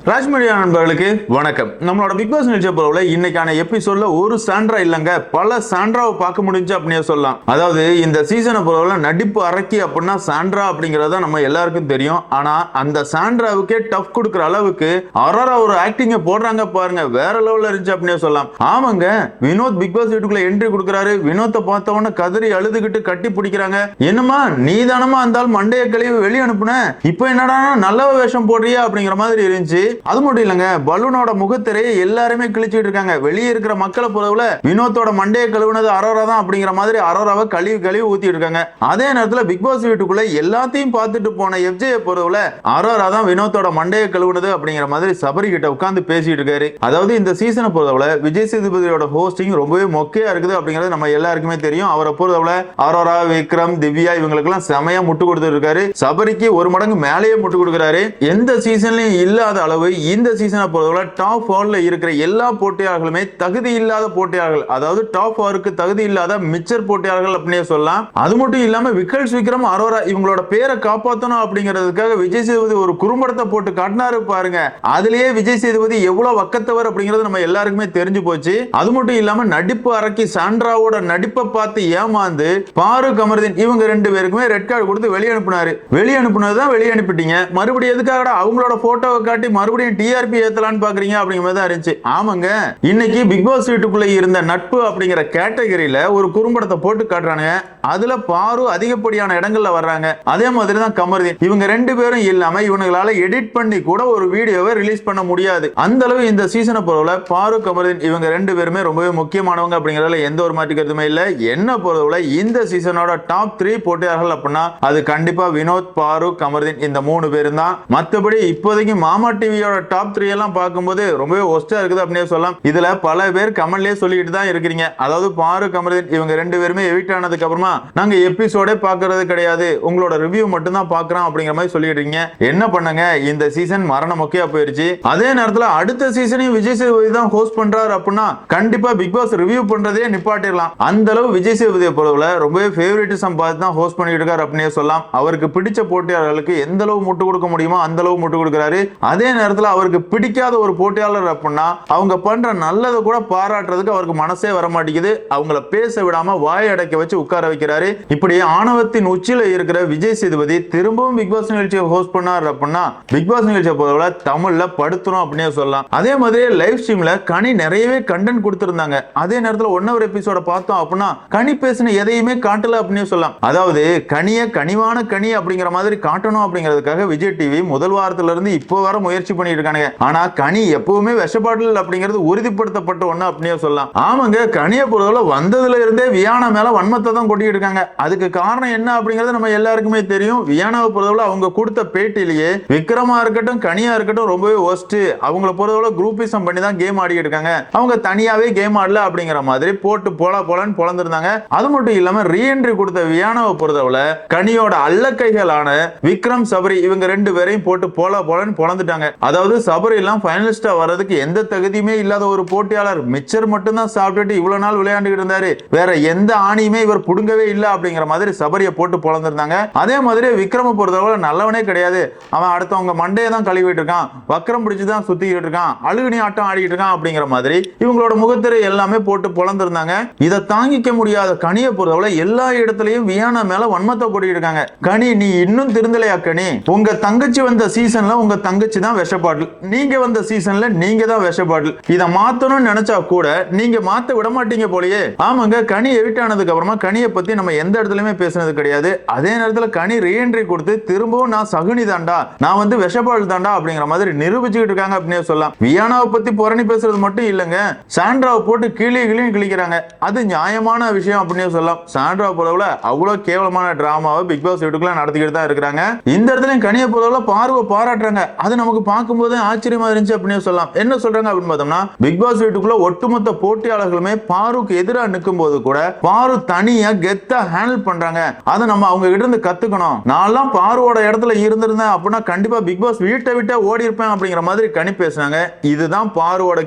Raj media நண்பர்களுக்கு வணக்கம். நம்மளோட பிக் பாஸ் நிகழ்ச்சி போல இன்னைக்கான எபிசோட்ல ஒரு சாண்ட்ரா இல்லங்க, பல சாண்ட்ராவை பார்க்க முடிஞ்சு அப்படின்னு சொல்லலாம். அதாவது இந்த சீசனை போல நடிப்பு அரக்கி அப்படின்னா சாண்ட்ரா அப்படிங்கறத நம்ம எல்லாருக்கும் தெரியும். ஆனா அந்த சாண்ட்ராவுக்கே டஃப் கொடுக்குற அளவுக்கு அரோரா ஒரு ஆக்டிங்க போடுறாங்க பாருங்க, வேற லெவல்ல இருந்துச்சு அப்படின்னு சொல்லலாம். ஆமாங்க, வினோத் பிக் பாஸ் வீட்டுக்குள்ள என்ட்ரி கொடுக்குறாரு. வினோத்தை பார்த்தவொன்னு கதறி அழுதுகிட்டு கட்டி பிடிக்கிறாங்க. என்னமா நீதானமா அந்த மண்டைய கழிவு வெளியே அனுப்புன, இப்ப என்னடா நல்ல வேஷம் போடுறியா அப்படிங்கிற மாதிரி இருந்துச்சு. அது மட்டும் இல்லங்க, பலூனோட முகத்திரையை எல்லாருமே கிழிச்சிட்டு இருக்காங்க. வெளியே இருக்கிற மக்களை பொறுத்தவரை வினோத்தோட மண்டையை கழுவுனது அரோரா தான் அப்படிங்கிற மாதிரி அரோராவை கழுவி ஊத்திட்டு இருக்காங்க. அதே நேரத்தில் பிக் பாஸ் வீட்டுக்குள்ள எல்லாத்தையும் பார்த்துட்டு போன எஃப்ஜே பொறுத்தவரை அரோரா தான் வினோத்தோட மண்டையை கழுவுனது அப்படிங்கிற மாதிரி சபரி கிட்ட உட்கார்ந்து பேசிட்டு இருக்காரு. அதாவது இந்த சீசனை பொறுத்தவரை விஜய் சேதுபதியோட ஹோஸ்டிங் ரொம்பவே மொக்கையா இருக்குது அப்படிங்கிறது நம்ம எல்லாருக்குமே தெரியும். அவரை பொறுத்தவரை அரோரா, விக்ரம், திவ்யா இவங்களுக்கு எல்லாம் செமையா முட்டு கொடுத்துட்டு இருக்காரு. சபரிக்கு ஒரு மடங்கு மேலேயே முட்டு கொடுக்கிறாரு. எந்த சீசன்லயும் இல்லாத அளவு இந்த சீசனை பொறுத்தவரை டாப் 4ல இருக்கிற எல்லா போட்டியாளர்களுமே தகுதி இல்லாத போட்டியாளர்கள், அதாவது டாப் 4க்கு தகுதி இல்லாத மிச்சர் போட்டியாளர்கள் அப்படினே சொல்லலாம். அது மட்டும் இல்லாம விக்ரம், அரோரா இவங்களோட பேரை காப்பாற்றணும் அப்படிங்கிறதுக்காக விஜய் சேதுபதி ஒரு குறும்படத்தை போட்டு காட்டினாரு பாருங்க. அதுலயே விஜய் சேதுபதி எவ்வளவு வக்கத்தவர் அப்படிங்கிறது நம்ம எல்லாருக்குமே தெரிஞ்சு போச்சு. அது மட்டும் இல்லாம நடிப்பு அரக்கி சாண்ட்ராவோட நடிப்பை பார்த்து ஏமாந்து பாருக் அமர்தீன் இவங்க ரெண்டு பேருக்குமே ரெட் கார்டு கொடுத்து வெளியே அனுப்புனாரு. வெளியே அனுப்புனதுதான் வெளியே அனுப்பிட்டீங்க, மறுபடியும் எதுக்காக அவங்களோட போட்டோவை காட்டி மறுபடியும் டிஆர்பி ஏத்தலான்னு பாக்குறீங்க அப்படிங்கிற மாதிரி தான் இருந்துச்சு. ஆமாங்க, இன்னைக்கு பிக் பாஸ் வீட்டுக்குள்ள இருந்த நட்பு அப்படிங்கிற கேட்டகரியில ஒரு குறும்படத்தை போட்டு காட்டுறானுங்க. அதுல பாரு அதிகப்படியான இடங்கள்ல வர்றாங்க. அதே மாதிரி தான் கமர்தீன். இவங்க ரெண்டு பேரும் இல்லாம இவங்களால எடிட் பண்ணி கூட ஒரு வீடியோவை ரிலீஸ் பண்ண முடியாது. அந்த அளவு இந்த சீசனை பொறுத்தவரை பாரு, கமர்தீன் இவங்க ரெண்டு பேருமே ரொம்பவே முக்கியமானவங்க அப்படிங்கறதுல எந்த ஒரு மாற்று கருத்துமே இல்ல. என்ன பொறுத்தவரை இந்த சீசனோட டாப் 3 போட்டியாளர்கள் அப்படின்னா அது கண்டிப்பா வினோத், பாரு, கமர்தீன் இந்த 3 பேரும் தான். மற்றபடி இப்போதைக்கு மாமா டிவியோட டாப் 3 எல்லாம் பார்க்கும்போது ரொம்பவே ஒஸ்டா இருக்குது அப்படின்னு சொல்லலாம். இதுல பல பேர் கமெண்ட்லயே சொல்லிட்டு தான் இருக்கிறீங்க. அதாவது பாரு, கமர்தீன் இவங்க ரெண்டு பேருமே எவிட் ஆனதுக்கு அப்புறமா நாங்க எபிசோடே பாக்குறது கிடையாது, உங்களோட ரிவ்யூ மட்டும் தான் பாக்குறோம் அப்படிங்கிற மாதிரி சொல்லிட்டு இருக்கீங்க. என்ன பண்ணுங்க, இந்த சீசன் மரண மொக்கையா போயிருச்சு. அதே நேரத்துல அடுத்த சீசனையும் விஜய் சேதுபதி தான் ஹோஸ்ட் பண்றாரு அப்படின்னா கண்டிப்பா பிக் பாஸ் ரிவ்யூ பண்றதே நிப்பாட்டிடலாம். அந்த அளவு விஜய் சேதுபதியை பொறுத்தவரை ரொம்பவே ஃபேவரட்டிசம் பார்த்து தான் ஹோஸ்ட் பண்ணிட்டு இருக்காரு அப்படின்னு சொல்லலாம். அவருக்கு பிடிச்ச போட்டியாளர்களுக்கு எந்த அளவு முட்டு கொடுக்க முடியுமோ அந்த அளவு முட்டு கொடுக்கிறாரு. அதே நேரத்தில் அவருக்கு பிடிக்காத ஒரு போட்டியாளர் அப்படின்னா அவங்க பண்ற நல்லதை கூட பாராட்டுறதுக்கு அவருக்கு மனசே வர மாட்டேங்குது. அவங்கள பேச விடாம வாய் அடைக்க வச்சு உட்கார வைக்கிறாரு. இப்படி ஆணவத்தின் உச்சியில இருக்கிற விஜய் சேதுபதி திரும்பவும் பிக் பாஸ் நிகழ்ச்சியை ஹோஸ்ட் பண்ணார் அப்படின்னா பிக் பாஸ் நிகழ்ச்சியை பொறுத்தவரை தமிழ்ல படுத்துறோம் அப்படின்னே சொல்லலாம். அதே மாதிரி லைவ் ஸ்ட்ரீம்ல கனி நிறையவே கண்டென்ட் கொடுத்திருந்தாங்க. அதே நேரத்தில் 1 எபிசோட பார்த்தோம் அப்படின்னா கனி பேசின எதையுமே காட்டல அப்படின்னு சொல்லலாம். அதாவது கனிய கனிவான கனி அப்படிங்கிற மாதிரி காட்டணும் அப்படிங்கிறதுக்காக விஜய் டிவி முதல் வாரத்துல இருந்து இப்போ வர முயற்சி பண்ணிட்டு இருக்காங்க. ஆனா கனி எப்பவுமே விஷப்பாடல் அப்படிங்கிறது உறுதிப்படுத்தப்பட்ட ஒண்ணு அப்படியே சொல்லலாம். ஆமாங்க, கனியை பொறுத்தவரை வந்ததுல இருந்தே வியானா மேல வன்மத்தை தான் கொட்டிட்டு இருக்காங்க. அதுக்கு காரணம் என்ன அப்படிங்கிறது நம்ம எல்லாருக்குமே தெரியும். வியானாவை பொறுத்தவரை அவங்க கொடுத்த பேட்டிலேயே விக்ரமா இருக்கட்டும், கனியா இருக்கட்டும் ரொம்பவே ஒஸ்ட், அவங்கள பொறுத்தவரை குரூப்பிசம் பண்ணி தான் கேம் ஆடிட்டு இருக்காங்க, அவங்க தனியாவே கேம் ஆடல அப்படிங்கிற மாதிரி போட்டு போலன்னு பொளந்திருந்தாங்க. அது மட்டும் இல்லாம ரீஎன்ட்ரி கொடுத்த வியானாவை பொறுத்தவரை கனியோட அல்லக்கைகளான விக்ரம், சபரி இவங்க ரெண்டு பேரையும் போட்டு போலன்னு பொளந்துட்டாங்க. அதாவது சபரி எல்லாம் ஃபைனலிஸ்டா வர்றதுக்கு எந்த தகுதியுமே இல்லாத ஒரு போட்டியாளர், மிச்சர் மட்டும் தான் சாப்பிட்டுட்டு இவ்வளவு நாள் விளையாண்டுட்டு இருந்தாரு, வேற எந்த ஆணியுமே இவர் புடுங்கவே இல்ல அப்படிங்கிற மாதிரி சபரியை போட்டு பொளந்திருந்தாங்க. அதே மாதிரி விக்ரம பொறுத்தவரை நல்லவனே கிடையாது, அவன் அடுத்தவங்க மண்டையை தான் கழுவிட்டு இருக்கான், வக்கரம் பிடிச்சுதான் சுத்திக்கிட்டு இருக்கான், அழுகுனி ஆட்டம் ஆடிட்டு இருக்கான் அப்படிங்கிற மாதிரி இவங்களோட முகத்திரை எல்லாமே போட்டு பொளந்திருந்தாங்க. இதை தாங்கிக்க முடியாத கனியை பொறுத்தவரை எல்லா இடத்துலயும் வியானா மேல வன்மத்தை கொட்டிட்டு இருக்காங்க. கனி, நீ இன்னும் திருந்தலையா கனி? உங்க தங்கச்சி வந்த சீசன்ல உங்க தங்கச்சி தான் விஷப்பாடல், நீங்க வந்த சீசன்ல நீங்க தான் விஷப்பாடல். இத மாத்தணும்னு நினைச்சா கூட நீங்க மாத்த விட மாட்டீங்க போலயே. ஆமாங்க, கனி எவிட் ஆனதுக்கு அப்புறமா கனியை பத்தி நம்ம எந்த இடத்துலயுமே பேசினது கிடையாது. அதே நேரத்தில் கனி ரீஎன்ட்ரி கொடுத்து திரும்பவும் நான் சகுனி தாண்டா, நான் வந்து விஷப்பாடல் தாண்டா அப்படிங்கிற மாதிரி நிரூபிச்சுக்கிட்டு இருக்காங்க அப்படின்னு சொல்லலாம். வியானாவை பத்தி புரணி பேசுறது மட்டும் இல்லங்க, சாண்ட்ராவை போட்டு கீழே கிழிக்கிறாங்க. அது நியாயமான விஷயம் அப்படின்னு சொல்லலாம். சாண்ட்ரா போலவுல அவ்வளவு கேவலமான டிராமாவை பிக் பாஸ் வீட்டுக்குள்ள நடத்திக்கிட்டு தான் இருக்கிறாங்க. இந்த இடத்துல கனியை போலவுல பார்வை பாராட்டுறாங்க. அது நமக்கு பார்க்கும்போது ஆச்சரியமா இருந்துச்சு அப்படின்னு சொல்லலாம். என்ன சொல்றாங்க அப்படின்னு பார்த்தோம்னா பிக் பாஸ் வீட்டுக்குள்ள ஒட்டுமொத்த போட்டியாளர்களுமே பாருக்கு எதிராக நிற்கும் போது கூட பாரு தனியா கெத்தா ஹேண்டில் பண்றாங்க. அதை நம்ம அவங்க கிட்ட இருந்து கத்துக்கணும். நான்லாம் பாருவோட இடத்துல இருந்திருந்தேன் அப்படின்னா கண்டிப்பா பிக் பாஸ் வீட்டை விட்டே ஓடி இருப்பேன் அப்படிங்கிற மாதிரி கனி பேசுனாங்க. இதுதான் பாருவோட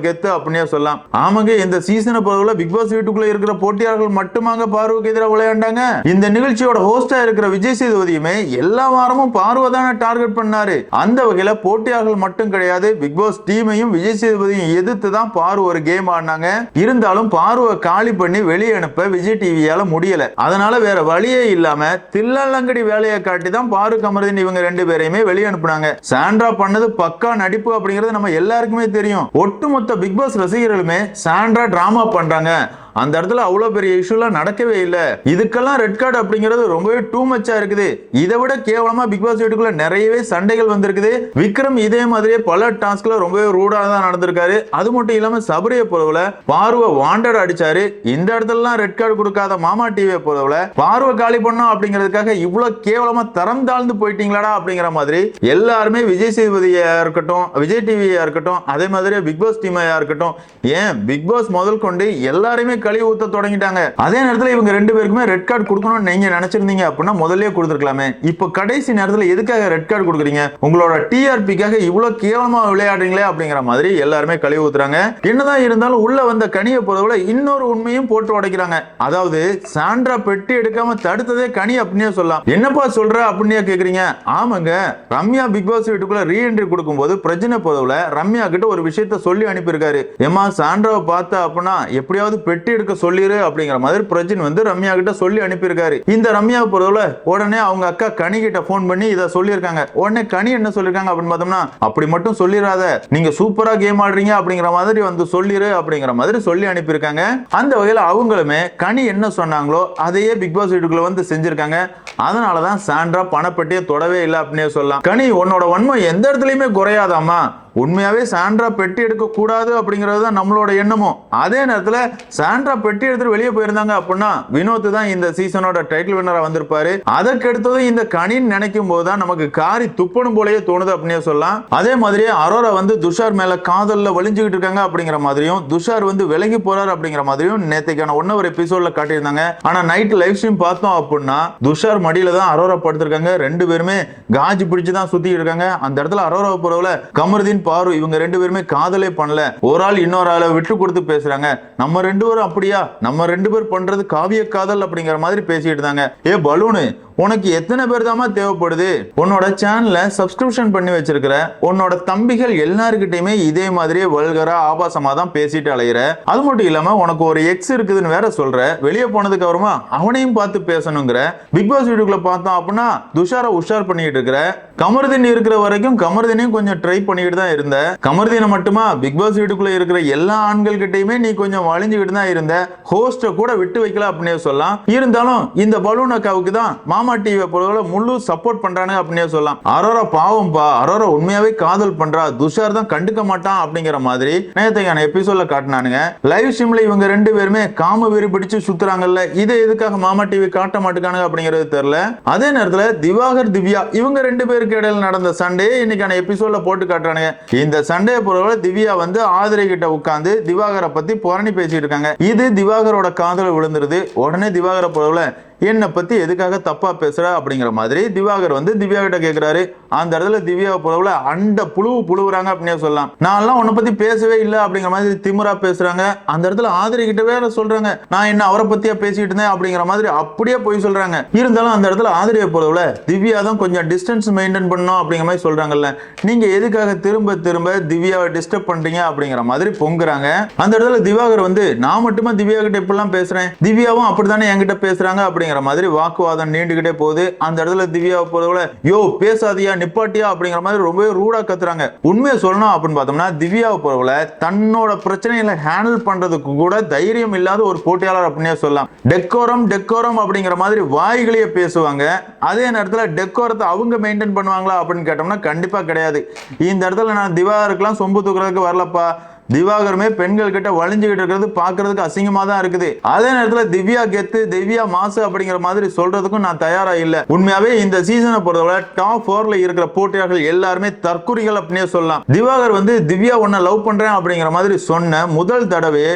கெத்து அப்படின்னே சொல்லலாம். ஆமாங்க, இந்த சீசனை பொறுத்தவரை பிக் பாஸ் வீட்டுக்குள்ள இருக்கிற போட்டியாளர்கள் மட்டுமாங்க பாருக்கு எதிராக விளையாண்டாங்க. இந்த நிகழ்ச்சியோட ஹோஸ்டா இருக்கிற விஜய் சேதுபதியுமே எல்லா வாரமும் பார்வை தானே டார்கெட் பண்ணாரு. அந்த வகையில போட்டியாளர்கள் மட்டும் கிடையாது, பிக் பாஸ் டீமையும் விஜய் சேதுபதியும் எதிர்த்து தான் பாரு ஒரு கேம் ஆடினாங்க. இருந்தாலும் பாருவை காலி பண்ணி வெளியே அனுப்ப விஜய் டிவியால முடியல. அதனால வேற வழியே இல்லாம தில்லங்கடி வேலையை காட்டி தான் பாரு கமருதீன் இவங்க ரெண்டு பேரையுமே வெளியே அனுப்புனாங்க. சாண்ட்ரா பண்ணது பக்கா நடிப்பு அப்படிங்கிறது நம்ம எல்லாருக்குமே தெரியும். ஒட்டுமொத்த பிக் பாஸ் ரசிகர்களுமே சாண்ட்ரா டிராமா பண்றாங்க, அந்த இடத்துல அவ்வளவு பெரிய இஷ்யூலாம் நடக்கவே இல்லை, இதுக்கெல்லாம் ரெட் கார்டு அப்படிங்கிறது ரொம்பவே டூ மச்சா இருக்குது. இதை விட கேவலமா பிக் பாஸ் வீட்டுக்குள்ள நிறையவே சண்டைகள் வந்திருக்குது. விக்ரம் இதே மாதிரியே பல டாஸ்க்ல ரொம்பவே ரூடா தான் நடந்திருக்காரு. அது மட்டும் இல்லாம சபரிய பொறுவுல பார்வை வாண்டட் அடிச்சாரு. இந்த இடத்துல ரெட் கார்டு கொடுக்காத மாமா டிவியை பொறுவுல பார்வை காலி பண்ணோம் அப்படிங்கிறதுக்காக இவ்வளவு கேவலமா தரம் தாழ்ந்து போயிட்டீங்களாடா அப்படிங்கிற மாதிரி எல்லாருமே விஜய் சேதுபதியா இருக்கட்டும், விஜய் டிவியா இருக்கட்டும், அதே மாதிரி பிக் பாஸ் டீமையா இருக்கட்டும், ஏன் பிக் பாஸ் முதல் கொண்டு எல்லாருமே கழிவு ஊத்த தொடங்கிட்டாங்க. அதே நேரத்தில் இவங்க ரெண்டு பேருக்குமே ரெட் கார்டு கொடுக்கணும்னு நீங்க நினைச்சிருந்தீங்க அப்படின்னா முதல்லயே கொடுத்துருக்கலாமே. இப்போ கடைசி நேரத்தில் எதுக்காக ரெட் கார்டு கொடுக்குறீங்க? உங்களோட டிஆர்பிக்காக இவ்வளவு கேவலமா விளையாடுறீங்களே அப்படிங்கிற மாதிரி எல்லாருமே கழிவு ஊத்துறாங்க. என்னதான் இருந்தாலும் உள்ள வந்த கனியை பொறுத்தவரை இன்னொரு உண்மையும் போட்டு உடைக்கிறாங்க. அதாவது சாண்ட்ரா பெட்டி எடுக்காம தடுத்ததே கனி அப்படின்னே சொல்லலாம். என்னப்பா சொல்ற அப்படின்னே கேக்குறீங்க? ஆமாங்க, ரம்யா பிக் பாஸ் வீட்டுக்குள்ள ரீஎன்ட்ரி கொடுக்கும்போது பிரச்சனை பொறுத்தவரை ரம்யா கிட்ட ஒரு விஷயத்த சொல்லி அனுப்பியிருக்காரு. ஏமா சாண்ட்ராவை பார்த்த அப்படின்னா எப்படியாவது பெட்டி எடுக்க சொல்லிரு அப்படிங்கிற மாதிரி பிரஜின் வந்து ரம்யா கிட்ட சொல்லி அனுப்பியிருக்காரு. இந்த ரம்யா பொறுத்தவரை உடனே அவங்க அக்கா கனி கிட்ட போன் பண்ணி இதை சொல்லியிருக்காங்க. உடனே கனி என்ன சொல்லிருக்காங்க அப்படின்னு பார்த்தோம்னா, அப்படி மட்டும் சொல்லிராத, நீங்க சூப்பரா கேம் ஆடுறீங்க அப்படிங்கிற மாதிரி வந்து சொல்லிரு அப்படிங்கிற மாதிரி சொல்லி அனுப்பியிருக்காங்க. அந்த வகையில் அவங்களுமே கனி என்ன சொன்னாங்களோ அதையே பிக் பாஸ் வீட்டுக்குள்ள வந்து செஞ்சிருக்காங்க. அதனாலதான் சாண்ட்ரா பணப்பட்டியை தொடவே இல்லை அப்படின்னே சொல்லலாம். கனி உன்னோட வன்மை எந்த இடத்துலயுமே குறையாதாமா, உண்மையாவே சாண்ட்ரா பெட்டி எடுக்க கூடாது அப்படிங்கிறது தான் நம்மளோட எண்ணமும். அதே நேரத்தில் சாண்ட்ரா பெட்டி எடுத்துட்டு வெளியே போயிருந்தாங்க அப்படின்னா வினோத் தான் இந்த சீசனோட டைட்டில் வின்னரா வந்திருப்பாரு. அதற்கு அடுத்தது இந்த கனின்னு நினைக்கும் போது தான் நமக்கு காரி துப்பணும் போலயே தோணுது அப்படின்னே சொல்லலாம். அதே மாதிரியே அரோரா வந்து துஷார் மேல காதல்ல வலிஞ்சுக்கிட்டு இருக்காங்க அப்படிங்கிற மாதிரியும், துஷார் வந்து விலகி போறாரு அப்படிங்கிற மாதிரியும் நேத்தைக்கான ஒரு எபிசோட்ல காட்டியிருந்தாங்க. ஆனா நைட் லைவ் ஸ்ட்ரீம் பார்த்தோம் அப்படின்னா துஷார் மடியில தான் அரோரா படுத்திருக்காங்க. ரெண்டு பேருமே காஜி பிடிச்சு தான் சுத்திட்டு இருக்காங்க. அந்த இடத்துல அரோரா பொறுவுல கமருதீன் பாரு இவங்க ரெண்டு பேருமே காதலே பண்ணல, ஒரு ஆள் இன்னொரு ஆளை விட்டு கொடுத்து பேசுறாங்க. நம்ம ரெண்டு பேரும் அப்படியா, நம்ம ரெண்டு பேர் பண்றது காவிய காதல் அப்படிங்கிற மாதிரி பேசிட்டு இருந்தாங்க. ஏ பலூனு, உனக்கு எத்தனை பேர் தாமா தேவைப்படுது? உன்னோட சேனல்ல சப்ஸ்கிரிப்ஷன் பண்ணி வச்சிருக்கிற உன்னோட தம்பிகள் எல்லாருக்கிட்டையுமே இதே மாதிரியே வல்கரா ஆபாசமா தான் பேசிட்டு அலையிற. அது மட்டும் இல்லாம உனக்கு ஒரு எக்ஸ் இருக்குதுன்னு வேற சொல்ற. வெளியே போனதுக்கு அப்புறமா அவனையும் பார்த்து பேசணுங்கிற. பிக் பாஸ் வீட்டுக்குள்ள பார்த்தோம் அப்படின்னா துஷாரை உஷார் பண்ணிட்டு இருக்கிற. கமருதீன் இருக்கிற வரைக்கும் கமருதீனையும் கொஞ்சம் ட்ரை பண்ணிட்டு தான் இருந்த. கமருதீனை மட்டுமா பிக் பாஸ் வீட்டுக்குள்ள இருக்கிற எல்லா ஆண்கள் கிட்டையுமே நீ கொஞ்சம் வளைஞ்சுக்கிட்டு தான் இருந்த. ஹோஸ்ட கூட விட்டு வைக்கல அப்படின்னு சொல்லலாம். இருந்தாலும் இந்த பலூன் அக்காவுக்கு தான் மாமா டிவி பொறுத்தவரை முழு சப்போர்ட் பண்றாங்க அப்படின்னே சொல்லலாம். அரோரா பாவம்பா, அரோரா உண்மையாவே காதல் பண்றா, துஷார் தான் கண்டுக்க மாட்டான் அப்படிங்கிற மாதிரி நேத்தைக்கான எபிசோட்ல காட்டினானுங்க. லைவ் ஸ்ட்ரீம்ல இவங்க ரெண்டு பேருமே காம வெறி பிடிச்சு சுத்துறாங்கல்ல, இதை எதுக்காக மாமா டிவி காட்ட மாட்டேங்கானுங்க அப்படிங்கிறது தெரியல. அதே நேரத்துல திவாகர் திவ்யா இவங்க ரெண்டு பேருக்கு இடையில நடந்த சண்டையை இன்னைக்கான எபிசோட்ல போட்டு காட்டுறானுங்க. இந்த சண்டையை பொறுத்தவரை திவ்யா வந்து ஆதிரை கிட்ட உட்கார்ந்து திவாகரை பத்தி புரணி பேசிட்டு இருக்காங்க. இது திவாகரோட காதல விழுந்துருது. உடனே திவாகரை பொறுத்தவரை என்னை பத்தி எதுக்காக தப்பா பேசுற அப்படிங்கிற மாதிரி திவாகர் வந்து திவ்யா கிட்ட கேட்கிறாரு. அந்த இடத்துல திவ்யா பொறுத்தவரை அண்ட புழுவுறாங்க அப்படின்னு சொல்லலாம். நான் எல்லாம் உன்னை பத்தி பேசவே இல்லை அப்படிங்கிற மாதிரி திமிரா பேசுறாங்க. அந்த இடத்துல ஆதிரை கிட்ட வேற சொல்றாங்க, நான் என்ன அவரை பத்தியா பேசிட்டு இருந்தேன் அப்படிங்கிற மாதிரி அப்படியே போய் சொல்றாங்க. இருந்தாலும் அந்த இடத்துல ஆதிரியை பொறுத்தவரை திவ்யா தான் கொஞ்சம் டிஸ்டன்ஸ் மெயின்டைன் பண்ணணும் அப்படிங்கிற மாதிரி சொல்றாங்கல்ல, நீங்க எதுக்காக திரும்ப திரும்ப திவ்யாவை டிஸ்டர்ப் பண்றீங்க அப்படிங்கிற மாதிரி பொங்குறாங்க. அந்த இடத்துல திவாகர் வந்து நான் மட்டுமா திவ்யா கிட்ட இப்பெல்லாம் பேசுறேன், திவ்யாவும் அப்படித்தானே என்கிட்ட பேசுறாங்க அப்படிங்கிற மாதிரி வாக்குவாதம் நீண்டுகிட்டே போகுது. அந்த இடத்துல திவ்யா பொறுத்தவரை யோ பேசாதியா நிப்பாட்டியா அப்படிங்கிற மாதிரி ரொம்பவே ரூடா கத்துறாங்க. உண்மையை சொல்லணும் அப்படின்னு பார்த்தோம்னா திவ்யாவை பொறுத்தவரை தன்னோட பிரச்சனைகளை ஹேண்டில் பண்றதுக்கு கூட தைரியம் இல்லாத ஒரு போட்டியாளர் அப்படின்னே சொல்லலாம். டெக்கோரம் அப்படிங்கிற மாதிரி வாய்களையே பேசுவாங்க. அதே நேரத்தில் டெக்கோரத்தை அவங்க மெயின்டைன் பண்ணுவாங்களா அப்படின்னு கேட்டோம்னா கண்டிப்பா கிடையாது. இந்த இடத்துல நான் திவாகருக்கெல்லாம் சொம்பு தூக்குறதுக்கு வரலப்பா, திவாகருமே பெண்கள் கிட்ட வலிஞ்சுகிட்டு இருக்கிறது பாக்குறதுக்கு அசிங்கமா தான் இருக்குது. அதே நேரத்தில் திவ்யா கெத்து திவ்யா மாசு அப்படிங்கிற மாதிரி சொல்றதுக்கும் நான் தயாரா இல்ல. உண்மையாவே இந்த சீசனை பொறுத்தவரை டாப் 4ல இருக்கிற போட்டியாளர்கள் எல்லாருமே தற்குறிகள் அப்படின்னே சொல்லலாம். திவாகர் வந்து திவ்யா உன்னை லவ் பண்றேன் அப்படிங்கிற மாதிரி சொன்ன முதல் தடவை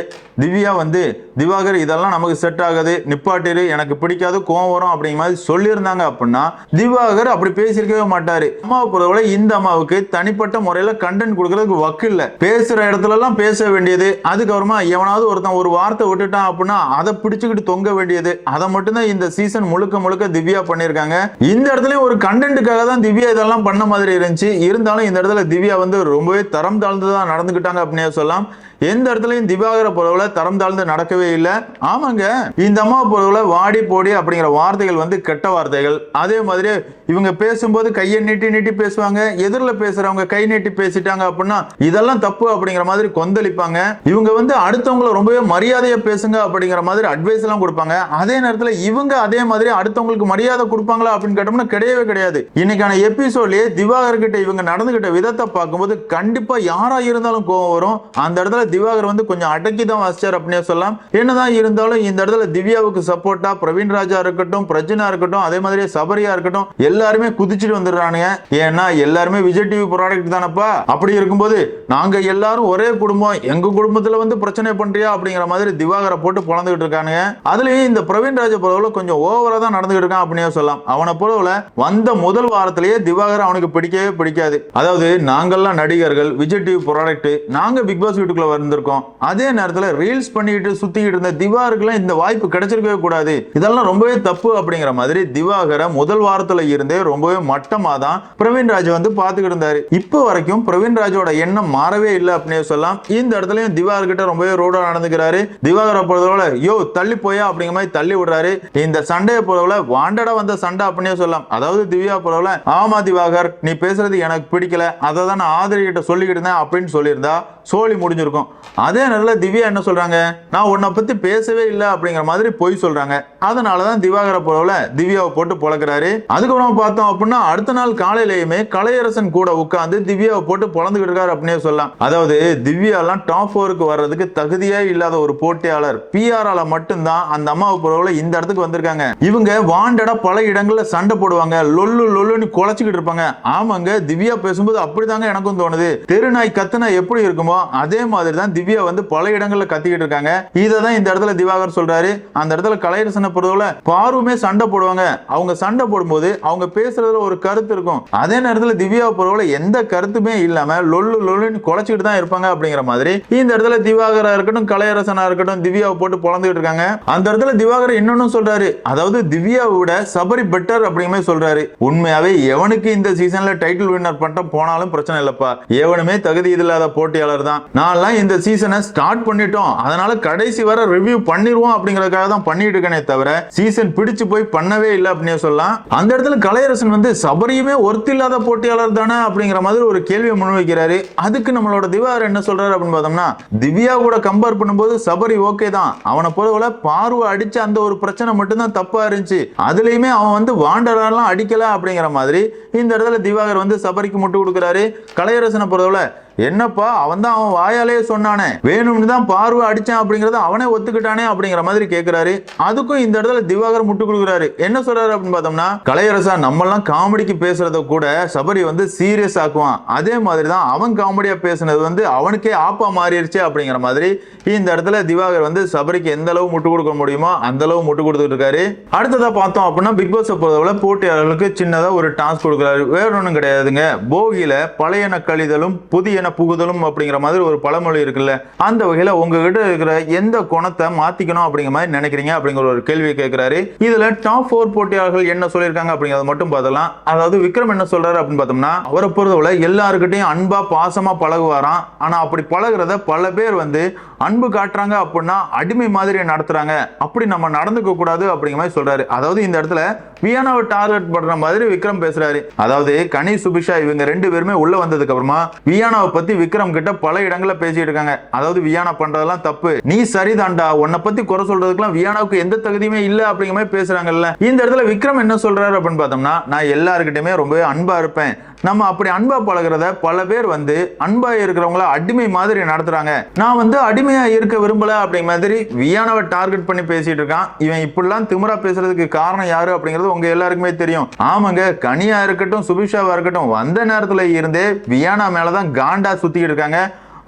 திவ்யா வந்து திவாகர் இதெல்லாம் நமக்கு செட் ஆகாது, நிப்பாட்டிரு, எனக்கு பிடிக்காது, கோவம் வரும் அப்படிங்கிற மாதிரி சொல்லியிருந்தாங்க அப்படின்னா திவாகர் அப்படி பேசியிருக்கவே மாட்டாரு. அம்மாவை பொறுத்தவரை இந்த அம்மாவுக்கு தனிப்பட்ட முறையில கண்டென்ட் கொடுக்கறதுக்கு வக்கு இல்ல. பேசுற இடத்துல அதெல்லாம் பேச வேண்டியது, அதுக்கப்புறமா எவனாவது ஒருத்தன் ஒரு வார்த்தை விட்டுட்டான் அப்படின்னா அதை பிடிச்சுக்கிட்டு தொங்க வேண்டியது, அதை மட்டும்தான் இந்த சீசன் முழுக்க முழுக்க திவ்யா பண்ணிருக்காங்க. இந்த இடத்துல ஒரு கண்டென்ட்டுக்காக தான் திவ்யா இதெல்லாம் பண்ண மாதிரி இருந்துச்சு. இருந்தாலும் இந்த இடத்துல திவ்யா வந்து ரொம்பவே தரம் தாழ்ந்துதான் நடந்துகிட்டாங்க அப்படின்னு சொல்லலாம். எந்த இடத்துலயும் திவாகர பொறுவுல தரம் தாழ்ந்து நடக்கவே இல்லை. ஆமாங்க, இந்த அம்மா பொறுவுல வாடி போடி அப்படிங்கிற வார்த்தைகள் வந்து கெட்ட வார்த்தைகள். அதே மாதிரி இவங்க பேசும்போது கையை நீட்டி நீட்டி பேசுவாங்க, எதிரில் பேசுறவங்க கை நீட்டி பேசிட்டாங்க அப்படின்னா இதெல்லாம் தப்பு அப்படிங்கிற மாதிரி கொந்தளிப்பாங்க. இவங்க வந்து அடுத்தவங்களை ரொம்பவே மரியாதையா பேசுங்க அப்படிங்கிற மாதிரி அட்வைஸ் எல்லாம் கொடுப்பாங்க. அதே நேரத்தில் இவங்க அதே மாதிரி அடுத்தவங்களுக்கு மரியாதை கொடுப்பாங்களா அப்படின்னு கேட்டோம்னா கிடையவே கிடையாது. இன்னைக்கான எபிசோட்லயே திவாகர் கிட்ட இவங்க நடந்துகிட்ட விதத்தை பார்க்கும்போது கண்டிப்பா யாரா இருந்தாலும் கோவம் வரும். அந்த இடத்துல திவாகர் வந்து கொஞ்சம் அடக்கி தான் வாசிச்சார் அப்படின்னு சொல்லலாம். என்னதான் இருந்தாலும் இந்த இடத்துல திவ்யாவுக்கு சப்போர்ட்டா பிரவீன் ராஜா இருக்கட்டும், பிரஜனா இருக்கட்டும், அதே மாதிரி சபரியா இருக்கட்டும், எல்லாருமே குதிச்சுட்டு வந்துடுறானுங்க. ஏன்னா எல்லாருமே விஜய் டிவி ப்ராடக்ட் தானப்பா. அப்படி இருக்கும்போது நாங்க எல்லாரும் ஒரே குடும்பம், எங்க குடும்பத்துல வந்து பிரச்சனை பண்றியா அப்படிங்கிற மாதிரி திவாகரை போட்டு பொழந்துகிட்டு இருக்கானுங்க. அதுலயும் இந்த பிரவீன் ராஜா போல கொஞ்சம் ஓவரா தான் நடந்துகிட்டு இருக்கான் அப்படின்னு சொல்லலாம். அவனை போல வந்த முதல் வாரத்திலேயே திவாகர் அவனுக்கு பிடிக்கவே பிடிக்காது. அதாவது நாங்கெல்லாம் நடிகர்கள், விஜய் டிவி ப்ராடக்ட், நாங்க பிக் பாஸ் வீட்டுக்குள்ள வந்திருக்கோம். அதே நேரத்தில் ரீல்ஸ் பண்ணிட்டு சுத்திட்டு இருந்த திவாகருக்குலாம் இந்த வாய்ப்பு கிடைச்சிருக்கவே கூடாது, இதெல்லாம் ரொம்பவே தப்பு அப்படிங்கிற மாதிரி திவாகரை முதல் வாரத்துல இருந்தே ரொம்பவே மட்டமா தான் பிரவீன் ராஜ் வந்து பாத்துக்கிட்டு இருந்தாரு. இப்போ வரைக்கும் பிரவீன் ராஜோட எண்ணம் மாறவே இல்லை அப்படின்னு சொல்லலாம். இந்த இடத்துலயும் திவாகர் கிட்ட ரொம்பவே ரோடா நடந்துக்கிறாரு. திவாகரை பொறுத்தவரை யோ தள்ளி போயா அப்படிங்கிற மாதிரி தள்ளி விடுறாரு. இந்த சண்டையை பொறுத்தவரை வாண்டடா வந்த சண்டை அப்படின்னு சொல்லலாம். அதாவது திவ்யா பொறுத்தவரை ஆமா திவாகர் நீ பேசுறது எனக்கு பிடிக்கல, அதை தான் நான் ஆதரி கிட்ட சொல்லிக்கிட்டு இருந்தேன் அப்படின்னு சொல்லியிருந்தா சோழி முடிஞ்சிருக்கும். அதே நேரத்தில் திவ்யா என்ன சொல்றாங்க, நான் உன்னை பத்தி பேசவே இல்லை அப்படிங்கிற மாதிரி பொய் சொல்றாங்க. அதனாலதான் திவாகர போல திவ்யாவை போட்டு பொழக்கிறாரு. அதுக்கப்புறம் பார்த்தோம் அப்படின்னா அடுத்த நாள் காலையிலேயுமே கலையரசன் கூட உட்கார்ந்து திவ்யாவை போட்டு பொழந்துகிட்டு இருக்காரு அப்படின்னே சொல்லலாம். அதாவது திவ்யா எல்லாம் டாப் 4க்கு வர்றதுக்கு தகுதியே இல்லாத ஒரு போட்டியாளர், பிஆரால மட்டும்தான் அந்த அம்மாவை போல இந்த இடத்துக்கு வந்திருக்காங்க. இவங்க வாண்டடா பல இடங்கள்ல சண்டை போடுவாங்க, லொல்லு லொல்லுன்னு குலைச்சிக்கிட்டு இருப்பாங்க. ஆமாங்க, திவ்யா பேசும்போது அப்படிதாங்க எனக்கும் தோணுது. தெருநாய் கத்துனா எப்படி இருக்குமோ அதே மாதிரி தான் திவ்யா வந்து பல இடங்கள்ல கத்திக்கிட்டு இருக்காங்க. இததான் இந்த இடத்துல திவாகர் சொல்றாரு. அந்த இடத்துல கலையரசனை பொறுத்தவரை பார்வுமே சண்டை போடுவாங்க. அவங்க சண்டை போடும்போது அவங்க பேசுறதுல ஒரு கருத்து இருக்கும். அதே நேரத்தில் திவ்யாவை பொறுத்தவரை எந்த கருத்துமே இல்லாம லொல்லு லொல்லுன்னு குலைச்சிக்கிட்டு தான் இருப்பாங்க அப்படிங்கிற மாதிரி இந்த இடத்துல திவாகரா இருக்கட்டும், கலையரசனா இருக்கட்டும், திவ்யாவை போட்டு பொழந்துகிட்டு இருக்காங்க. அந்த இடத்துல திவாகர் இன்னொன்னு சொல்றாரு, அதாவது திவ்யாவை விட சபரி பெட்டர் அப்படிங்கிற சொல்றாரு. உண்மையாவே எவனுக்கு இந்த சீசன்ல டைட்டில் வின்னர் பட்டம் போனாலும் பிரச்சனை இல்லப்பா, எவனுமே தகுதி இல்லாத போட்டியாளர் தான். நான் இந்த சீசனை ஸ்டார்ட் பண்ணிட்டோம், அதனால கடைசி வர ரிவ்யூ பண்ணிடுவோம் அப்படிங்கறதுக்காக தான் பண்ணிட்டு இருக்கனே தவிர சீசன் பிடிச்சு போய் பண்ணவே இல்லை அப்படின்னு சொல்லலாம். அந்த இடத்துல கலையரசன் வந்து சபரியுமே ஒர்த் இல்லாத போட்டியாளர் தானே அப்படிங்கிற மாதிரி ஒரு கேள்வியை முன்வைக்கிறாரு. அதுக்கு நம்மளோட திவாகர் என்ன சொல்றாரு அப்படின்னு பார்த்தோம்னா, திவ்யா கூட கம்பேர் பண்ணும்போது சபரி ஓகே தான், அவனை போல பார்வை அடிச்ச அந்த ஒரு பிரச்சனை மட்டும்தான் தப்பா இருந்துச்சு, அதுலயுமே அவன் வந்து வாண்டரெல்லாம் அடிக்கல அப்படிங்கிற மாதிரி இந்த இடத்துல திவாகர் வந்து சபரிக்கு முட்டு கொடுக்கிறாரு. கலையரசனை பொறுத்தவரை என்னப்பா அவன் தான் அவன் வாயாலே சொன்னானே, வேணும்னு தான் பார்வை அடிச்சான் அப்படிங்கறத அவனே ஒத்துக்கிட்டானே அப்படிங்கிற மாதிரி கேட்கிறாரு. அதுக்கும் இந்த இடத்துல திவாகர் முட்டு கொடுக்குறாரு. என்ன சொல்றாரு அப்படின்னு பார்த்தோம்னா, கலையரசா நம்ம எல்லாம் காமெடிக்கு பேசுறத கூட சபரி வந்து சீரியஸ் ஆக்குவான், அதே மாதிரி தான் அவன் காமெடியா பேசுனது வந்து அவனுக்கே ஆப்பா மாறிடுச்சு அப்படிங்கிற மாதிரி இந்த இடத்துல திவாகர் வந்து சபரிக்கு எந்த அளவு முட்டு கொடுக்க முடியுமோ அந்த அளவு முட்டு கொடுத்துட்டு இருக்காரு. அடுத்ததா பார்த்தோம் அப்படின்னா பிக் பாஸ் பொறுத்தவரை போட்டியாளர்களுக்கு சின்னதா ஒரு டாஸ்க் கொடுக்குறாரு. வேற ஒன்றும் கிடையாதுங்க, போகியில பழையன கழிதலும் புதிய புகுதலும் அப்படிங்கிற மாதிரி ஒரு பழமொழி இருக்குல்ல, அந்த வகையில உங்ககிட்ட இருக்கிற எந்த குணத்தை மாத்திக்கணும் அப்படிங்கிற மாதிரி நினைக்கிறீங்க அப்படிங்கிற ஒரு கேள்வியை கேட்கிறாரு. இதுல டாப் 4 போட்டியாளர்கள் என்ன சொல்லியிருக்காங்க அப்படிங்கறத மட்டும் பார்த்தலாம். அதாவது விக்ரம் என்ன சொல்றாரு அப்படின்னு பார்த்தோம்னா, அவரை பொறுத்தவரை எல்லாருக்கிட்டையும் அன்பா பாசமா பழகுவாராம். ஆனா அப்படி பழகுறத பல பேர் வந்து அன்பு காட்டுறாங்க அப்படின்னா அடிமை மாதிரி நடத்துறாங்க, அப்படி நம்ம நடந்துக்க கூடாது அப்படிங்கிற மாதிரி சொல்றாரு. அதாவது இந்த இடத்துல வியானாவை டார்கெட் பண்ற மாதிரி விக்ரம் பேசுறாரு. அதாவது கனி சுபிஷா இவங்க 2 பேருமே உள்ள வந்ததுக்கு அப்புறமா வியானாவை பத்தி விக்ரம் கிட்ட பல இடங்கள்ல பேசிட்டு இருக்காங்க. அதாவது வியானா பண்றதெல்லாம் தப்பு, நீ சரிதான்டா, உன்னை பத்தி குறை சொல்றதுக்குலாம் வியானாவுக்கு எந்த தகுதியுமே இல்ல அப்படிங்கிற மாதிரி பேசுறாங்கல்ல. இந்த இடத்துல விக்ரம் என்ன சொல்றாரு அப்படின்னு பார்த்தோம்னா, நான் எல்லாருக்கிட்டையுமே ரொம்பவே அன்பா இருப்பேன், நம்ம அப்படி அன்பா பழகிறத பல பேர் வந்து அன்பா இருக்கிறவங்கள அடிமை மாதிரி நடத்துறாங்க, நான் வந்து அடிமையா இருக்க விரும்பல அப்படிங்கிற மாதிரி வியானாவை டார்கெட் பண்ணி பேசிட்டு இருக்கான். இவன் இப்படிலாம் திமிரா பேசுறதுக்கு காரணம் யாரு அப்படிங்கிறது உங்க எல்லாருக்குமே தெரியும். ஆமாங்க, கனியா இருக்கட்டும் சுபிஷாவா இருக்கட்டும் வந்த நேரத்துல இருந்தே வியானா மேலதான் காண்டா சுத்திக்கிட்டு இருக்காங்க.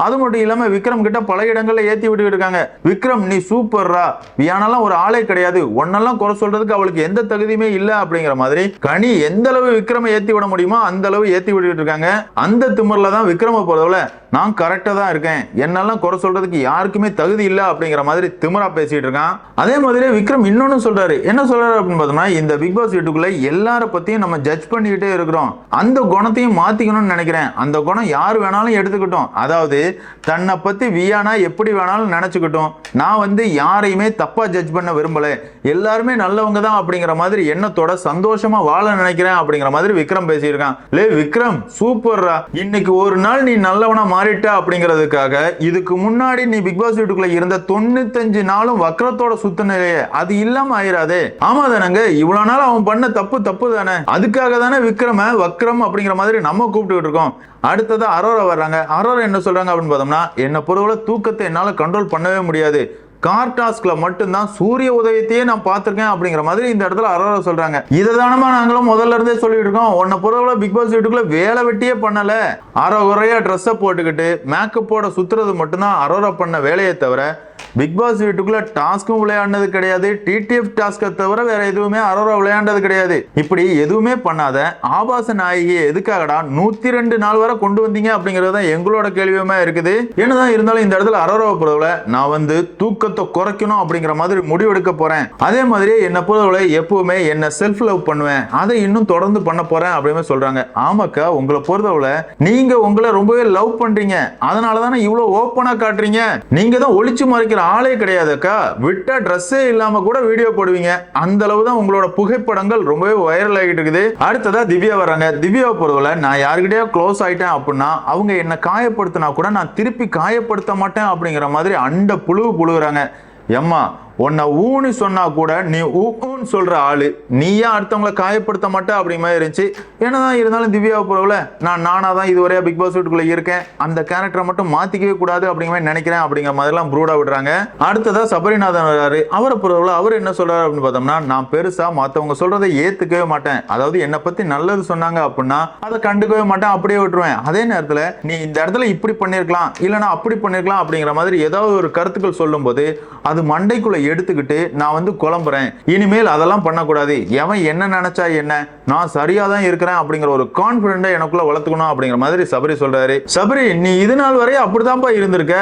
அது மட்டும் இல்லாம விக்ரம் கிட்ட பல இடங்கள்ல ஏத்தி விட்டு இருக்காங்க. விக்ரம் நீ சூப்பர்ரா, வியானாலாம் ஒரு ஆளே கிடையாது, ஒன்னெல்லாம் குறை சொல்றதுக்கு அவளுக்கு எந்த தகுதியுமே இல்ல அப்படிங்கிற மாதிரி கனி எந்த அளவு விக்ரம ஏத்தி விட முடியுமோ அந்த அளவு ஏத்தி விட்டுட்டு இருக்காங்க. அந்த திமிர்ல தான் விக்ரம பொறுத்தவரை நான் கரெக்டா தான் இருக்கேன், என்னெல்லாம் குறை சொல்றதுக்கு யாருக்குமே தகுதி இல்ல அப்படிங்கிற மாதிரி திமிரா பேசிட்டு இருக்கான். அதே மாதிரி விக்ரம் இன்னொன்னு சொல்றாரு. என்ன சொல்றாரு அப்படின்னு பார்த்தோம்னா, இந்த பிக் பாஸ் வீட்டுக்குள்ள எல்லார பத்தியும் நம்ம ஜட்ஜ் பண்ணிக்கிட்டே இருக்கிறோம், அந்த குணத்தையும் மாத்திக்கணும்னு நினைக்கிறேன். அந்த குணம் யார் வேணாலும் எடுத்துக்கிட்டோம், அதாவது தன்னை பத்தி வியானா எப்படி வேணாலும் நினைச்சுக்கிட்டோம், நான் யாரையுமே தப்பா ஜட்ஜ் பண்ண விரும்பல, எல்லாருமே நல்லவங்க தான் அப்படிங்கிற மாதிரி எண்ணத்தோட சந்தோஷமா வாழ நினைக்கிறேன் அப்படிங்கிற மாதிரி விக்ரம் பேசியிருக்கான். லே விக்ரம் சூப்பர்ரா, இன்னைக்கு ஒரு நாள் நீ நல்லவனா மாறிட்ட அப்படிங்கிறதுக்காக இதுக்கு முன்னாடி நீ பிக் பாஸ் வீட்டுக்குள்ள இருந்த 95 நாளும் வக்ரத்தோட சுத்தினையே அது இல்லாம ஆயிராதே. ஆமா தானங்க, இவ்வளவு நாள் அவன் பண்ண தப்பு தானே, அதுக்காக தானே விக்ரம வக்ரம் அப்படிங்கிற மாதிரி நம்ம கூப்பிட்டு இருக்கோம். அடுத்தது அரோரா வர்றாங்க. அரோரா என்ன சொல்றாங்க அப்படின்னு பார்த்தோம்னா, என்ன பொறுவல தூக்கத்தை என்னால கண்ட்ரோல் பண்ணவே முடியாது, கார் டாஸ்க்ல மட்டும்தான் சூரிய உதயத்தையே நான் பார்த்திருக்கேன் அப்படிங்கிற மாதிரி இந்த இடத்துல அரோரா சொல்றாங்க. இதானமா நாங்களும் முதல்ல இருந்தே சொல்லிட்டு இருக்கோம், உன்னை பொறுத்தவரை பிக் பாஸ் வீட்டுக்குள்ள வேலை வெட்டியே பண்ணல, அரைகுறையா ட்ரெஸ்ஸை போட்டுக்கிட்டு மேக்கப்போட சுத்துறது மட்டும்தான் அரோரா பண்ண வேலையை தவிர பிக் பாஸ் வீட்டுக்குள்ள டாஸ்க்கும் விளையாண்டது கிடையாது, டிடிஎஃப் டாஸ்கை தவிர வேற எதுவுமே அரோரா விளையாண்டது கிடையாது. இப்படி எதுவுமே பண்ணாத ஆபாச நாயகியை எதுக்காகடா 102 நாள் வரை கொண்டு வந்தீங்க அப்படிங்கறது எங்களோட கேள்வியுமே இருக்குது. என்னதான் இருந்தாலும் இந்த இடத்துல அரோராவை பொறுத்தவரை நான் தூக்கத்தை குறைக்கணும் அப்படிங்கிற மாதிரி முடிவெடுக்க போறேன், அதே மாதிரி என்ன பொறுத்தவரை எப்பவுமே என்ன செல்ஃப் லவ் பண்ணுவேன், அதை இன்னும் தொடர்ந்து பண்ண போறேன் அப்படின்னு சொல்றாங்க. ஆமாக்கா, உங்களை பொறுத்தவரை நீங்க உங்களை ரொம்பவே லவ் பண்றீங்க, அதனாலதானே இவ்வளவு ஓப்பனா காட்டுறீங்க, நீங்க தான் ஒளிச்சு மறைக்கிற ஆளே கிடையாதுக்கா, விட்டா ட்ரெஸ்ஸே இல்லாம கூட வீடியோ போடுவீங்க, அந்த அளவு தான் உங்களோட புகைப்படங்கள் ரொம்பவே வைரல் ஆகிட்டு இருக்குது. அடுத்ததா திவ்யா வராங்க. திவ்யாவை பொறுத்தவரை நான் யாருக்கிட்டே க்ளோஸ் ஆயிட்டேன் அப்படின்னா அவங்க என்ன காயப்படுத்தினா கூட நான் திருப்பி காயப்படுத்த மாட்டேன் அப்படிங்கிற மாதிரி அண்ட புழுகுறாங்க. எம்மா உன்னை ஊனி சொன்னா கூட நீ ஊன்னு சொல்ற ஆளு, நீயா அடுத்தவங்களை காயப்படுத்த மாட்டே அப்படிங்கிற மாதிரி இருந்துச்சு. என்னதான் இருந்தாலும் திவ்யாவை பொறுத்தவரை நானா தான் இதுவரையா பிக் பாஸ் வீட்டுக்குள்ள இருக்கேன், அந்த கேரக்டரை மட்டும் மாத்திக்கவே கூடாது அப்படிங்கிற மாதிரி நினைக்கிறேன் அப்படிங்கிற மாதிரிலாம் ப்ரூடா விடுறாங்க. அடுத்ததா சபரிநாதன் வராரு. அவரை பொறுத்தவரை அவர் என்ன சொல்றாரு அப்படின்னு பார்த்தோம்னா, நான் பெருசா மத்தவங்க சொல்றதை ஏத்துக்கவே மாட்டேன், அதாவது என்னை பத்தி நல்லது சொன்னாங்க அப்படின்னா அதை கண்டுக்கவே மாட்டேன், அப்படியே விட்டுருவேன். அதே நேரத்துல நீ இந்த இடத்துல இப்படி பண்ணிருக்கலாம் இல்லைன்னா அப்படி பண்ணிருக்கலாம் அப்படிங்கிற மாதிரி ஏதாவது ஒரு கருத்துக்கள் சொல்லும் போது அது மண்டைக்குள்ள எடுத்துக்கிட்டு நான் குழம்புறேன், இனிமேல் அதெல்லாம் பண்ணக்கூடாது, எவன் என்ன நினைச்சா என்ன, நான் சரியா தான் இருக்கிறேன் அப்படிங்கிற ஒரு கான்பிடென்ட் எனக்குள்ள வளர்த்துக்கணும் அப்படிங்கிற மாதிரி சபரி சொல்றாரு. சபரி நீ இது நாள் வரை அப்படித்தான்ப்பா இருந்திருக்க,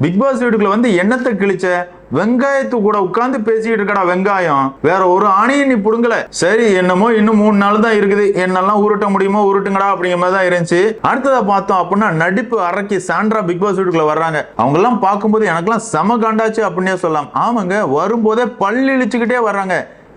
பிக் பாஸ் வீட்டுக்குள்ள என்னத்தை கிழிச்ச, வெங்காயத்து கூட உட்கார்ந்து பேசிட்டு இருக்கடா, வெங்காயம் வேற ஒரு ஆணையும் நீ புடுங்கல, சரி என்னமோ இன்னும் 3 நாள் தான் இருக்குது, என்னெல்லாம் உருட்ட முடியுமோ உருட்டுங்கடா அப்படிங்கிற மாதிரி தான் இருந்துச்சு. அடுத்ததா பார்த்தோம் அப்படின்னா நடிப்பு அரக்கி சாண்ட்ரா பிக் பாஸ் வீட்டுக்குள்ள வர்றாங்க. அவங்க எல்லாம் பார்க்கும்போது எனக்கெல்லாம் செம காண்டாச்சு அப்படின்னே சொல்லலாம். ஆமாங்க, வரும்போதே பள்ளி இழிச்சுக்கிட்டே வர்றாங்க,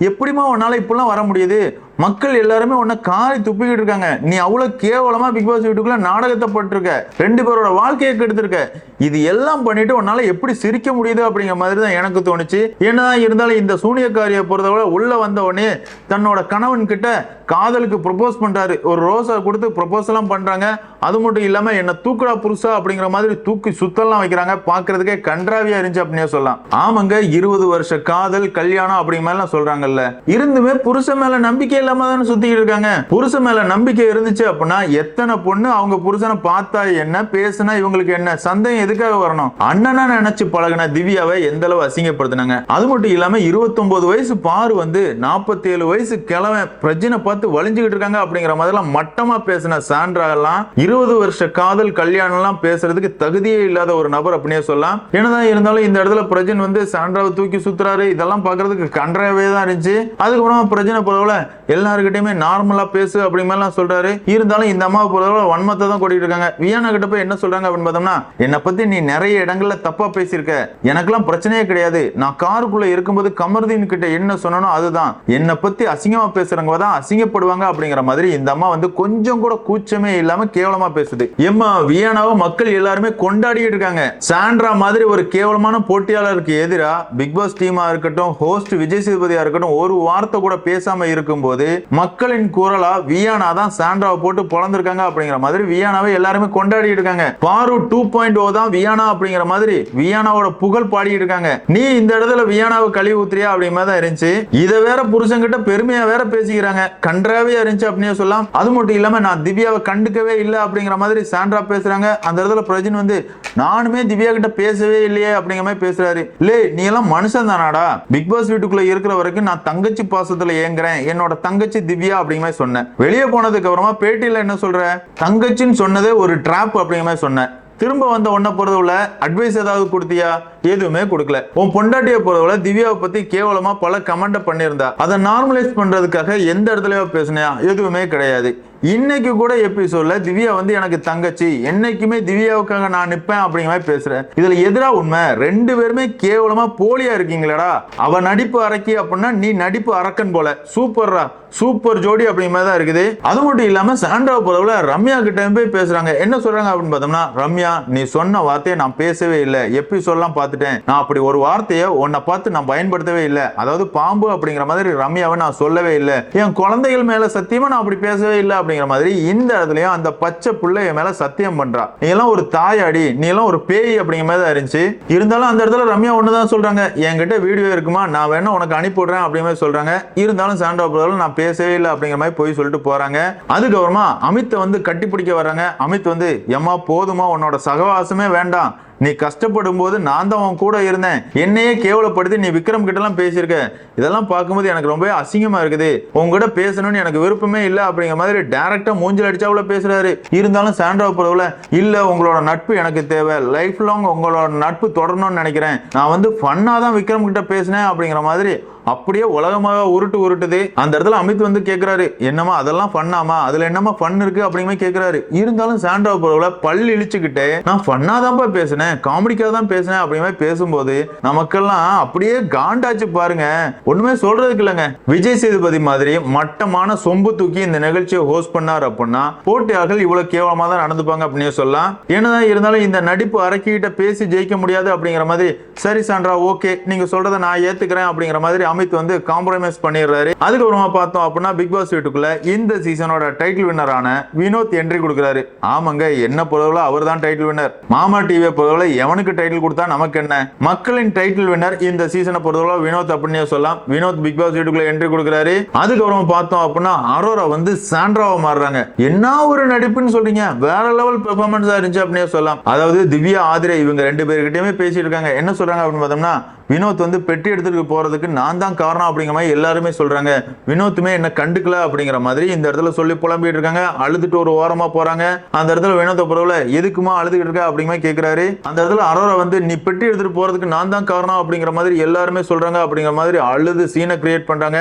எப்படிமா உன்னால இப்பெல்லாம் வர முடியுது, மக்கள் எல்லாருமே உன்னை காரி துப்பிக்கிட்டு இருக்காங்க, நீ அவ்வளவு கேவலமா பிக் பாஸ் வீட்டுக்குள்ள நாடகத்தை பட்டிருக்க, 2 பேரோட வாழ்க்கையை கெடுத்திருக்க, இது எல்லாம் பண்ணிட்டு உன்னால எப்படி சிரிக்க முடியுது அப்படிங்கிற மாதிரி தான் எனக்கு தோணுச்சு. என்னதான் இருந்தாலும் இந்த சூனியக்காரியை பொறுத்தவரை உள்ள வந்த உடனே தன்னோட கணவன் கிட்ட காதலுக்கு ப்ரொபோஸ் பண்றாரு, ஒரு ரோஸை கொடுத்து ப்ரொபோஸ் எல்லாம் பண்றாங்க. அது மட்டும் இல்லாம என்ன தூக்குடா புருஷா அப்படிங்கிற மாதிரி தூக்கி சுத்தலாம் வைக்கிறாங்க, பாக்குறதுக்கே கன்றாவியா இருந்துச்சு அப்படின்னே சொல்லலாம். ஆமாங்க, 20 வருஷ காதல் கல்யாணம் அப்படிங்கிற மாதிரி சொல்றாங்கல்ல, இருந்துமே புருஷன் மேல நம்பிக்கை இல்லாம தானே சுத்திட்டு இருக்காங்க. புருஷன் மேல நம்பிக்கை இருந்துச்சு அப்படின்னா எத்தனை பொண்ணு அவங்க புருஷனை பார்த்தா என்ன பேசுனா இவங்களுக்கு என்ன சந்தேகம் எதுக்காக வரணும். அண்ணனா நினைச்சு பழகின திவ்யாவை எந்த அளவு அசிங்கப்படுத்தினாங்க. அது மட்டும் இல்லாம 29 வயசு பாரு 47 வயசு கிழமை பிரஜனை பார்த்து வலிஞ்சுக்கிட்டு இருக்காங்க அப்படிங்கிற மாதிரிலாம் மட்டமா பேசின சாண்ட்ரா எல்லாம் 20 வருஷ காதல் கல்யாணம் எல்லாம் பேசுறதுக்கு தகுதியே இல்லாத ஒரு நபர் அப்படின்னே சொல்லலாம். என்னதான் இருந்தாலும் இந்த இடத்துல பிரஜன் சாண்ட்ராவை தூக்கி சுத்துறாரு, இதெல்லாம் பாக்குறதுக்கு கன்றாவே தான் இருந்துச்சு. அதுக்கப்புறம் பிரஜனை போல எல்லாருக்கிட்டையுமே நார்மலா பேசு அப்படிங்கலாம் சொல்றாரு. இருந்தாலும் இந்த அம்மாவை பொறுத்தவரை வன்மத்தை தான் கொட்டிட்டு இருக்காங்க. வியானா கிட்ட போய் என்ன சொல்றாங்க அப்படின்னு பார்த்தோம்னா, என்னை பத்தி நீ நிறைய இடங்கள்ல தப்பா பேசியிருக்க, எனக்கெல்லாம் பிரச்சனையே கிடையாது, நான் காருக்குள்ள இருக்கும்போது கமர்தீன் கிட்ட என்ன சொன்னனோ அதுதான், என்னை பத்தி அசிங்கமா பேசுறவங்க தான் அசிங்கப்படுவாங்க அப்படிங்கிற மாதிரி இந்த அம்மா கொஞ்சம் கூட கூச்சமே இல்லாம கேவலமா பேசுது. எம்மா வியானாவை மக்கள் எல்லாருமே கொண்டாடிட்டு இருக்காங்க. சாண்ட்ரா மாதிரி ஒரு கேவலமான போட்டியாளருக்கு எதிரா பிக் பாஸ் டீமா இருக்கட்டும், ஹோஸ்ட் விஜய் சேதுபதியா இருக்கட்டும், ஒரு வார்த்தை கூட பேசாம இருக்கும்போது மக்களின் குரலா வியானா தான் சாண்ட்ராவை போட்டு பொளந்திருக்காங்க அப்படிங்கிற மாதிரி வியானாவை எல்லாருமே கொண்டாடிட்டு இருக்காங்க. பாரு 2.0 தான் வியானா அப்படிங்கிற மாதிரி வியானாவோட புகழ் பாடிட்டு இருக்காங்க. நீ இந்த இடத்துல வியானாவை கழுவி ஊத்துறியா அப்படிங்கிற மாதிரி தான் இருந்துச்சு. இதை வேற புருஷன் கிட்ட பெருமையா வேற பேசிக்கிறாங்க. கன்றாவே இருந்துச்சு அப்படின்னே சொல்லலாம். அது மட்டும் இல்லாம நான் திவ்யாவை கண்டுக்கவே இல்லை அப்படிங்கிற மாதிரி சாண்ட்ரா பேசுறாங்க. அந்த இடத்துல பிரஜின் வந்து நானுமே திவ்யா கிட்ட பேசவே இல்லையே அப்படிங்கிற மாதிரி பேசுறாரு. லே நீ எல்லாம் மனுஷன் தானாடா, பிக் பாஸ் வீட்டுக்குள்ள இருக்கிற வரைக்கும் நான் தங்கச்சி பாசத்துல ஏங்குறேன், என்னோட தங்கச்சி திவ்யா அப்படிங்கிற மாதிரி சொன்னேன். வெளியே போனதுக்கு அப்புறமா பேட்டியில என்ன சொல்ற, தங்கச்சின்னு சொன்னதே ஒரு டிராப் அப்படிங்கிற மாதிரி சொன்னேன். திரும்ப வந்த உன்னை பொறுத்தவரை அட்வைஸ் ஏதாவது கொடுத்தியா? எதுவுமே கொடுக்கல. உன் பொண்டாட்டியை பொறுத்தவரை திவ்யாவை பத்தி கேவலமா பல கமெண்ட் பண்ணியிருந்தா, அதை நார்மலைஸ் பண்றதுக்காக எந்த இடத்துலயோ பேசினியா? எதுவுமே கிடையாது. இன்னைக்கு கூட எபிசோட்ல திவ்யா வந்து எனக்கு தங்கச்சி, என்னைக்குமே திவ்யாவுக்காக நான் நிப்பேன் அப்படிங்கிற மாதிரி பேசுறேன். இதுல எதிரா உண்மை, ரெண்டு பேருமே கேவலமா போலியா இருக்கீங்களா? அவ நடிப்பு அரக்கி அப்படின்னா நீ நடிப்பு அரக்கன் போல. சூப்பர்ரா, சூப்பர் ஜோடி அப்படிங்கிற மாதிரி தான் இருக்குது. அது மட்டும் இல்லாம சாண்ட்ராவை பொறுத்தவரை ரம்யா கிட்ட போய் பேசுறாங்க. என்ன சொல்றாங்க அப்படின்னு பார்த்தோம்னா, ரம்யா நீ சொன்ன வார்த்தையை நான் பேசவே இல்லை, எபிசோட்லாம் பார்த்துட்டேன், நான் அப்படி ஒரு வார்த்தையை உன்னை பார்த்து நான் பயன்படுத்தவே இல்லை, அதாவது பாம்பு அப்படிங்கிற மாதிரி ரம்யாவை நான் சொல்லவே இல்லை, என் குழந்தைகள் மேல சத்தியமா நான் அப்படி பேசவே இல்லை அப்படிங்கிற மாதிரி இந்த இடத்துலயும் அந்த பச்சை புள்ள என் மேல சத்தியம் பண்றா. நீ எல்லாம் ஒரு தாயாடி, நீ எல்லாம் ஒரு பேய் அப்படிங்கிற மாதிரி தான் இருந்துச்சு. இருந்தாலும் அந்த இடத்துல ரம்யா ஒண்ணுதான் சொல்றாங்க, என்கிட்ட வீடியோ இருக்குமா, நான் வேணா உனக்கு அனுப்பி விடுறேன் அப்படிங்கிற மாதிரி சொல்றாங்க. இருந்தாலும் சாண்ட்ரா நான் பேசவே இல்லை அப்படிங்கிற மாதிரி போய் சொல்லிட்டு போறாங்க. அதுக்கப்புறமா அமித்தை வந்து கட்டிப்பிடிக்க வர்றாங்க. அமித் வந்து எம்மா போதுமா, உன்னோட சகவாசமே வேண்டாம், நீ கஷ்டப்படும் போது நான் தான் உன் கூட இருந்தேன், என்னையே கேவலப்படுத்தி நீ விக்ரம் கிட்ட எல்லாம் பேசியிருக்க, இதெல்லாம் பார்க்கும்போது எனக்கு ரொம்ப அசிங்கமா இருக்குது, உங்ககிட்ட பேசணும்னு எனக்கு விருப்பமே இல்லை அப்படிங்கிற மாதிரி டைரக்டா மூஞ்சில் அடிச்சாவுல பேசுறாரு. இருந்தாலும் சாண்ட்ரா பொறுத்தவரை இல்ல, உங்களோட நட்பு எனக்கு தேவை, லைஃப் லாங் உங்களோட நட்பு தொடரணும்னு நினைக்கிறேன், நான் வந்து ஃபன்னா தான் விக்ரம் கிட்ட பேசினேன் அப்படிங்கிற மாதிரி அப்படியே உலகமாக உருட்டுது. அந்த இடத்துல அமித் வந்து கேட்கிறாரு, என்னமா அதெல்லாம் ஃபன்னாமா, அதுல என்னமா ஃபன் இருக்கு அப்படிங்கிற கேட்கிறாரு. இருந்தாலும் சாண்ட்ரா பொறுத்தவரை பள்ளி இழிச்சுக்கிட்டே நான் ஃபன்னா தான் பேசினேன், காமெடிக்காக தான் பேசினேன் அப்படிங்கிற பேசும்போது நமக்கெல்லாம் அப்படியே காண்டாச்சு பாருங்க. ஒண்ணுமே சொல்றதுக்கு இல்லைங்க. விஜய் சேதுபதி மாதிரி மட்டமான சொம்பு தூக்கி இந்த நிகழ்ச்சியை ஹோஸ்ட் பண்ணார் அப்படின்னா போட்டியாளர்கள் இவ்வளவு கேவலமா தான் நடந்துப்பாங்க அப்படின்னு சொல்லலாம். என்னதான் இருந்தாலும் இந்த நடிப்பு அரக்கிட்ட பேசி ஜெயிக்க முடியாது அப்படிங்கிற மாதிரி, சரி சாண்ட்ரா ஓகே நீங்க சொல்றதை நான் ஏத்துக்கிறேன் அப்படிங்கிற மாதிரி அமித் வந்து காம்ப்ரமைஸ் பண்ணிடுறாரு. அதுக்கப்புறமா பார்த்தோம் அப்படின்னா பிக் பாஸ் வீட்டுக்குள்ள இந்த சீசனோட டைட்டில் வின்னரான வினோத் என்ட்ரி கொடுக்கிறாரு. ஆமாங்க, என்ன பொறுத்தவரை அவர் தான் டைட்டில் வின்னர். மாமா டிவியை பொறுத்தவரை எவனுக்கு டைட்டில் கொடுத்தா நமக்கு என்ன, மக்களின் டைட்டில் வின்னர் இந்த சீசனை பொறுத்தவரை வினோத் அப்படின்னு சொல்லலாம். வினோத் பிக் பாஸ் வீட்டுக்குள்ள என்ட்ரி கொடுக்கிறாரு. அதுக்கப்புறமா பார்த்தோம் அப்படின்னா அரோரா வந்து சாண்ட்ராவை மாறுறாங்க. என்ன ஒரு நடிப்புன்னு சொல்றீங்க, வேற லெவல் பெர்ஃபார்மன்ஸா இருந்துச்சு அப்படின்னு சொல்லலாம். அதாவது திவ்யா ஆதிரை இவங்க ரெண்டு பேர்கிட்டயுமே பேசிட்டு இருக்காங்க. என்ன சொல்றாங்க அப்படின்னு பார்த்தோம்னா, வினோத் வந்து பெட்டி எடுத்துட்டு போறதுக்கு நான் தான் காரணம் அப்படிங்கிற மாதிரி எல்லாருமே சொல்றாங்க, வினோத்துமே என்ன கண்டுக்கல அப்படிங்கிற மாதிரி இந்த இடத்துல சொல்லி புலம்பிட்டு இருக்காங்க. அழுதுட்டு ஒரு ஓரமா போறாங்க. அந்த இடத்துல வினோத்தை பொறுத்தவரை எதுக்குமா அழுதுகிட்டு இருக்க அப்படிங்கிற மாதிரி கேட்கிறாரு. அந்த இடத்துல அரோரா வந்து நீ பெட்டி எடுத்துட்டு போறதுக்கு நான் தான் காரணம் அப்படிங்கிற மாதிரி எல்லாருமே சொல்றாங்க அப்படிங்கிற மாதிரி அழுது சீனை கிரியேட் பண்றாங்க.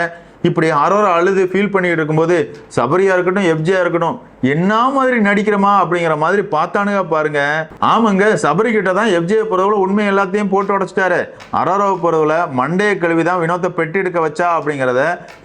இப்படி அரோரா அழுது ஃபீல் பண்ணிட்டு இருக்கும்போது சபரியா இருக்கட்டும் எஃப்ஜியா இருக்கட்டும் என்ன மாதிரி நடிக்கிறமா அப்படிங்கிற மாதிரி பார்த்தானுங்க பாருங்க. ஆமாங்க, சபரி கிட்ட தான் எஃப்ஜே பொறுத்தவரை உண்மை எல்லாத்தையும் போட்டு உடைச்சிட்டாரு. அரோராவை பொறுத்தவரை மண்டைய கழுவி தான் வினோத்தை பெட்டி எடுக்க வச்சா அப்படிங்கிறத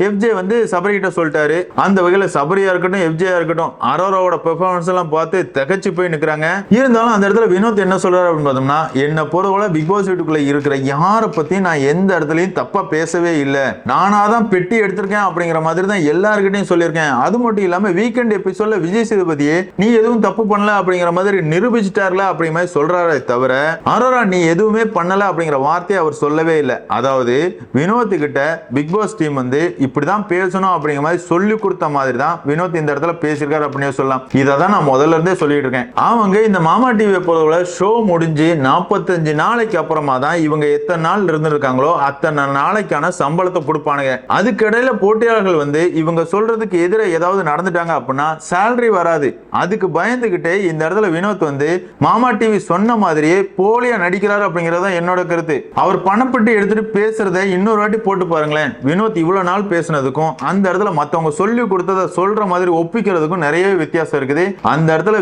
எஃப்ஜே வந்து சபரி கிட்ட சொல்லிட்டாரு. அந்த வகையில சபரியா இருக்கட்டும் எஃப்ஜேயா இருக்கட்டும் அரோராவோட பெர்ஃபார்மன்ஸ் எல்லாம் பார்த்து திகச்சு போய் நிக்கிறாங்க. இருந்தாலும் அந்த இடத்துல வினோத் என்ன சொல்றாரு அப்படின்னு பார்த்தோம்னா, என்ன பொறுத்தவரை பிக் பாஸ் வீட்டுக்குள்ள இருக்கிற யாரை பத்தி நான் எந்த இடத்துலயும் தப்பா பேசவே இல்லை, நானா தான் பெட்டி எடுத்திருக்கேன் அப்படிங்கிற மாதிரி தான் எல்லாருக்கிட்டையும் சொல்லியிருக்கேன். அது மட்டும் இல்லாம வீக்கெண்ட் எபிசோட்ல விஜய் சேதுபதியே நீ எதுவும் தப்பு பண்ணல அப்படிங்கிற மாதிரி நிரூபிச்சிட்டார்ல அப்படிங்கிற மாதிரி சொல்றாரே தவிர அரோரா நீ எதுவுமே பண்ணல அப்படிங்கிற வார்த்தையை அவர் சொல்லவே இல்லை. அதாவது வினோத் கிட்ட பிக் பாஸ் டீம் வந்து இப்படிதான் பேசணும் அப்படிங்கிற மாதிரி சொல்லி கொடுத்த மாதிரி தான் வினோத் இந்த இடத்துல பேசியிருக்காரு அப்படின்னு சொல்லலாம். இதை தான் நான் முதல்ல இருந்தே சொல்லிட்டு இருக்கேன். அவங்க இந்த மாமா டிவியை பொறுத்தவரை ஷோ முடிஞ்சு 45 நாளைக்கு அப்புறமா தான் இவங்க எத்தனை நாள் இருந்திருக்காங்களோ அத்தனை நாளைக்கான சம்பளத்தை கொடுப்பானுங்க. அதுக்கிடையில போட்டியாளர்கள் வந்து இவங்க சொல்றதுக்கு எதிர ஏதாவது நடந்துட்டாங்க அப்படின்னா சேலரி வராது. அதுக்கு பயந்துகிட்டே இந்த இடத்துல வினோத் வந்து மாமா டிவி சொன்ன மாதிரியே போலியா நடிக்கிறாரு அப்படிங்கறத என்னோட கருத்து. அவர் பணப்பட்டு எடுத்துட்டு பேசுறதை இன்னொரு வாட்டி போட்டு பாருங்களேன். வினோத் இவ்வளவு நாள் பேசினதுக்கும் அந்த இடத்துல மத்தவங்க சொல்லி கொடுத்ததை சொல்ற மாதிரி ஒப்பிக்கிறதுக்கும் நிறைய வித்தியாசம் இருக்குது. அந்த இடத்துல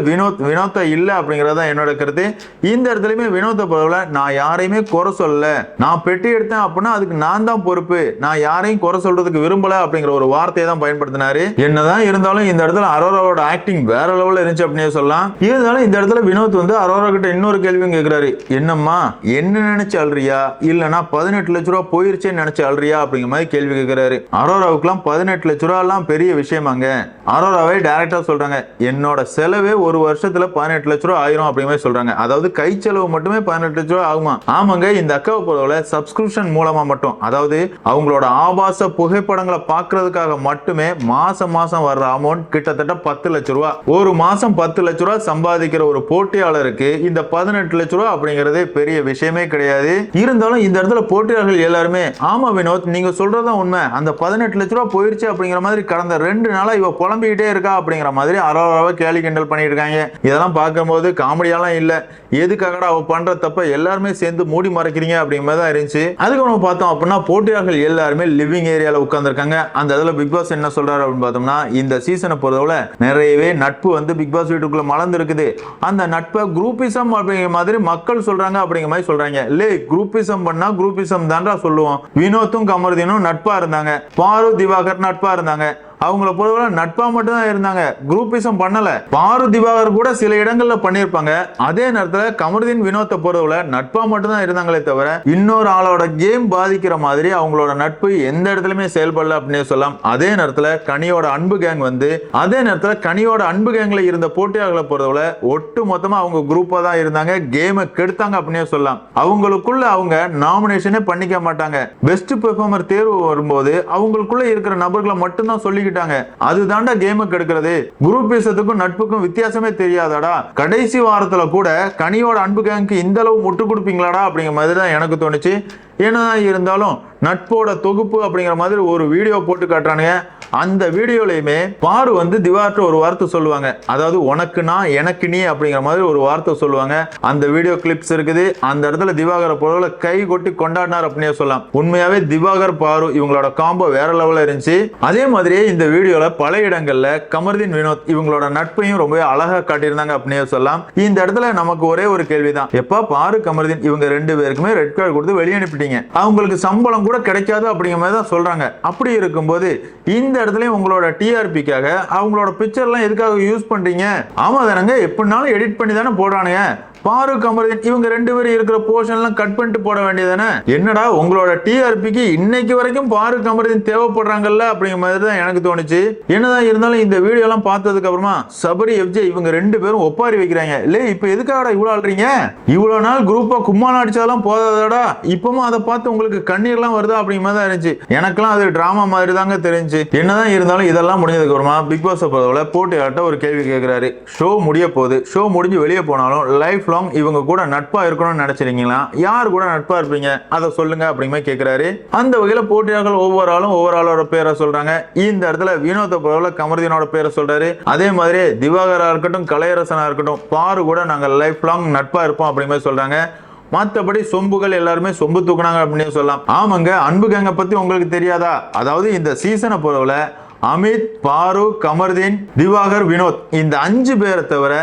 வினோத்தை இல்ல அப்படிங்கறத என்னோட கருத்து. இந்த இடத்துலயுமே வினோத்தை பொறுத்தவரை நான் யாரையுமே குறை சொல்லல, நான் பெட்டி எடுத்தேன் அப்படின்னா அதுக்கு நான் தான் பொறுப்பு, நான் யாரையும் குறை சொல்றதுக்கு விரும்பல அப்படிங்கிற ஒரு வார்த்தையை தான் பயன்படுத்தினாரு. என்னதான் இருந்தாலும் இந்த இடத்துல அரோராவோட திவ்யாவோட ஆக்டிங் வேற லெவல்ல இருந்துச்சு அப்படின்னு சொல்லலாம். இருந்தாலும் இந்த இடத்துல வினோத் வந்து அரோரா கிட்ட இன்னொரு கேள்வியும் கேட்கிறாரு. என்னம்மா என்ன நினைச்சு அல்றியா இல்லனா 18 லட்ச ரூபாய் போயிருச்சேன்னு நினைச்சு அல்றியா அப்படிங்கிற மாதிரி கேள்வி கேட்கிறாரு. அரோராவுக்குலாம் 18 லட்ச ரூபாய் எல்லாம் பெரிய விஷயமாங்க. அரோராவே டைரக்டா சொல்றாங்க, என்னோட செலவே ஒரு வருஷத்துல 18 லட்ச ரூபாய் ஆயிரும் அப்படிங்கிற மாதிரி சொல்றாங்க. அதாவது கை செலவு மட்டுமே 18 லட்ச ரூபாய் ஆகுமா? ஆமாங்க. இந்த அக்காவை பொறுத்தவரை சப்ஸ்கிரிப்ஷன் மூலமா மட்டும், அதாவது அவங்களோட ஆபாச புகைப்படங்களை பார்க்கறதுக்காக மட்டுமே மாசம் மாசம் வர்ற அமௌண்ட் கிட்டத்தட்ட 10 லட்ச ரூபாய். ஒரு மாசம் 10 லட்ச ரூபாய் சம்பாதிக்கிற ஒரு போட்டியாளருக்கு இந்த 18 லட்ச ரூபாய் அப்படிங்கறதே பெரிய விஷயமே கிடையாது. இருந்தாலும் இந்த இடத்துல போட்டியாளர்கள் எல்லாருமே, ஆமா வினோத் நீங்க சொல்றதா உண்மை, அந்த 18 லட்ச ரூபாய் போயிருச்சு அப்படிங்கிற மாதிரி கடந்த 2 நாளா இவ புலம்பிக்கிட்டே இருக்கா அப்படிங்கிற மாதிரி அரோராவை கேலி கிண்டல் பண்ணிட்டு இருக்காங்க. இதெல்லாம் பார்க்கும்போது காமெடியாலாம் இல்ல, எதுக்காகடா அவ பண்ற தப்ப எல்லாருமே சேர்ந்து மூடி மறைக்கிறீங்க அப்படிங்கிற மாதிரி தான் இருந்துச்சு. அதுக்கு நம்ம பார்த்தோம் அப்படின்னா போட்டியாளர்கள் எல்லாருமே லிவிங் ஏரியால உட்கார்ந்துருக்காங்க. அந்த இடத்துல பிக் பாஸ் என்ன சொல்றாரு அப்படின்னு பார்த்தோம்னா, இந்த சீசனை பொறுத்தவரை நிறையவே நட்பு வந்து பிக் பாஸ் வீட்டுக்குள்ள மலர்ந்து இருக்குது. அந்த நட்பை குரூப்பிசம் அப்படிங்கிற மாதிரி மக்கள் சொல்றாங்க அப்படிங்கிற மாதிரி சொல்றாங்க. இல்ல குரூப்பிசம் பண்ணா குரூப்பிசம் தான்டா சொல்லுவோம். வினோத்தும் கமருதீனும் நட்பா இருந்தாங்க, பாரு திவாகர் நட்பா இருந்தாங்க. அவங்கள பொறுத்தவரை நட்பா மட்டும் தான் இருந்தாங்க, குரூப்பிசம் பண்ணல. பாரு திவாகர் கூட சில இடங்கள்ல பண்ணிருப்பாங்க. அதே நேரத்தில் கமருதீன் வினோத்தை பொறுத்தவரை நட்பா மட்டும் தான் இருந்தாங்களே தவிர இன்னொரு ஆளோட கேம் பாதிக்கிற மாதிரி அவங்களோட நட்பு எந்த இடத்துலயுமே செயல்படல அப்படின்னு சொல்லலாம். அதே நேரத்தில் கனியோட அன்பு கேங் வந்து, அதே நேரத்தில் கனியோட அன்பு கேங்ல இருந்த போட்டியாளர்களை பொறுத்தவரை ஒட்டு மொத்தமா அவங்க குரூப்பா தான் இருந்தாங்க, கேமை கெடுத்தாங்க அப்படின்னு சொல்லலாம். அவங்களுக்குள்ள அவங்க நாமினேஷனே பண்ணிக்க மாட்டாங்க. பெஸ்ட் பெர்ஃபார்மர் தேர்வு வரும்போது அவங்களுக்குள்ள இருக்கிற நபர்களை மட்டும் தான் சொல்லி அதுதான்டா கேம் கெடுக்கிறது. குரூப்பிசத்துக்கும் நட்புக்கும் வித்தியாசமே தெரியாதாடா? கடைசி வாரத்துல கூட கனியோட அன்பு கேங்க்கு இந்த அளவு முட்டு கொடுப்பீங்களாடா அப்படிங்கிற மாதிரி தான் எனக்கு தோணுச்சு. என்னதான் இருந்தாலும் நட்போட தொகுப்பு அப்படிங்கிற மாதிரி ஒரு வீடியோ போட்டு காட்டுறானுங்க. அந்த வீடியோலையுமே பாரு வந்து திவார்ட்ட ஒரு வார்த்தை சொல்லுவாங்க, அதாவது உனக்கு நான் எனக்கு நீ அப்படிங்கிற மாதிரி ஒரு வார்த்தை சொல்லுவாங்க. அந்த வீடியோ கிளிப்ஸ் இருக்குது. அந்த இடத்துல திவாகர பொருளை கை கொட்டி கொண்டாடினார் அப்படின்னு சொல்லலாம். உண்மையாவே திவாகர் பாரு இவங்களோட காம்போ வேற லெவல்ல இருந்துச்சு. அதே மாதிரியே இந்த வீடியோல பல இடங்கள்ல கமருதீன் வினோத் இவங்களோட நட்பையும் ரொம்ப அழகா காட்டியிருந்தாங்க அப்படின்னு சொல்லலாம். இந்த இடத்துல நமக்கு ஒரே ஒரு கேள்விதான், எப்ப பாரு கமருதீன் இவங்க 2 பேருக்குமே ரெட் கார்டு கொடுத்து வெளியே அனுப்பிட்டீங்க, அவங்களுக்கு சம்பளம் கூட கிடைக்காது அப்படிங்கிற மாதிரி தான் சொல்றாங்க. அப்படி இருக்கும்போது இந்த இடத்துல உங்களோட டிஆர்பிக்காக அவங்களோட பிக்சர் எல்லாம் எதுக்காக யூஸ் பண்றீங்க? ஆமா தானங்க, எப்படினாலும் எடிட் பண்ணி தானே போடுறானுங்க. பாரு கமருதீன் இவங்க 2 பேரும் இருக்கிற போர்ஷன் எல்லாம் கட் பண்ணிட்டு போட வேண்டியதானே? என்னடா உங்களோட டிஆர்பிக்கு இன்னைக்கு வரைக்கும் பாரு கமருதீன் தேவைப்படுறாங்கல்ல அப்படிங்கிற மாதிரி தான் எனக்கு தோணுச்சு. என்னதான் இருந்தாலும் இந்த வீடியோ எல்லாம் பார்த்ததுக்கு அப்புறமா சபரி எஃப்ஜே இவங்க 2 பேரும் ஒப்பாரி வைக்கிறாங்க. இல்ல இப்ப எதுக்காகடா இவ்வளவு ஆள்றீங்க? இவ்வளவு நாள் குரூப்பா கும்மாளம் அடிச்சாலும் போதாதடா, இப்பவும் அதை பார்த்து உங்களுக்கு கண்ணீர்லாம் வருதா அப்படிங்கிற மாதிரி தான் இருந்துச்சு. எனக்கெல்லாம் அது டிராமா மாதிரி தாங்க தெரிஞ்சு. என்னதான் இருந்தாலும் இதெல்லாம் முடிஞ்சதுக்கு அப்புறமா பிக் பாஸ் போட்டியாட்ட ஒரு கேள்வி கேட்கிறாரு. ஷோ முடிய போகுது, ஷோ முடிஞ்சு வெளியே போனாலும் லைஃப் இவங்க கூட நட்பா இருக்கணும்னு நினைச்சிருக்கீங்களா? யார் கூட நட்பா இருப்பீங்க அதை சொல்லுங்க அப்படிங்க கேட்கிறாரு. அந்த வகையில போட்டியாளர்கள் ஒவ்வொரு ஆளோட பேரை சொல்றாங்க. இந்த இடத்துல வினோத பொருள கமருதீனோட பேரை சொல்றாரு. அதே மாதிரி திவாகரா இருக்கட்டும் கலையரசனா இருக்கட்டும் பாரு கூட நாங்க லைஃப் லாங் நட்பா இருப்போம் அப்படிங்க சொல்றாங்க. மற்றபடி சொம்புகள் எல்லாருமே சொம்பு தூக்குனாங்க அப்படின்னு சொல்லலாம். ஆமாங்க, அன்பு கேங்க பத்தி உங்களுக்கு தெரியாதா? அதாவது இந்த சீசனை பொறுத்தவரை அமித், பாரு, கமருதீன், திவாகர், வினோத் இந்த 5 பேரை தவிர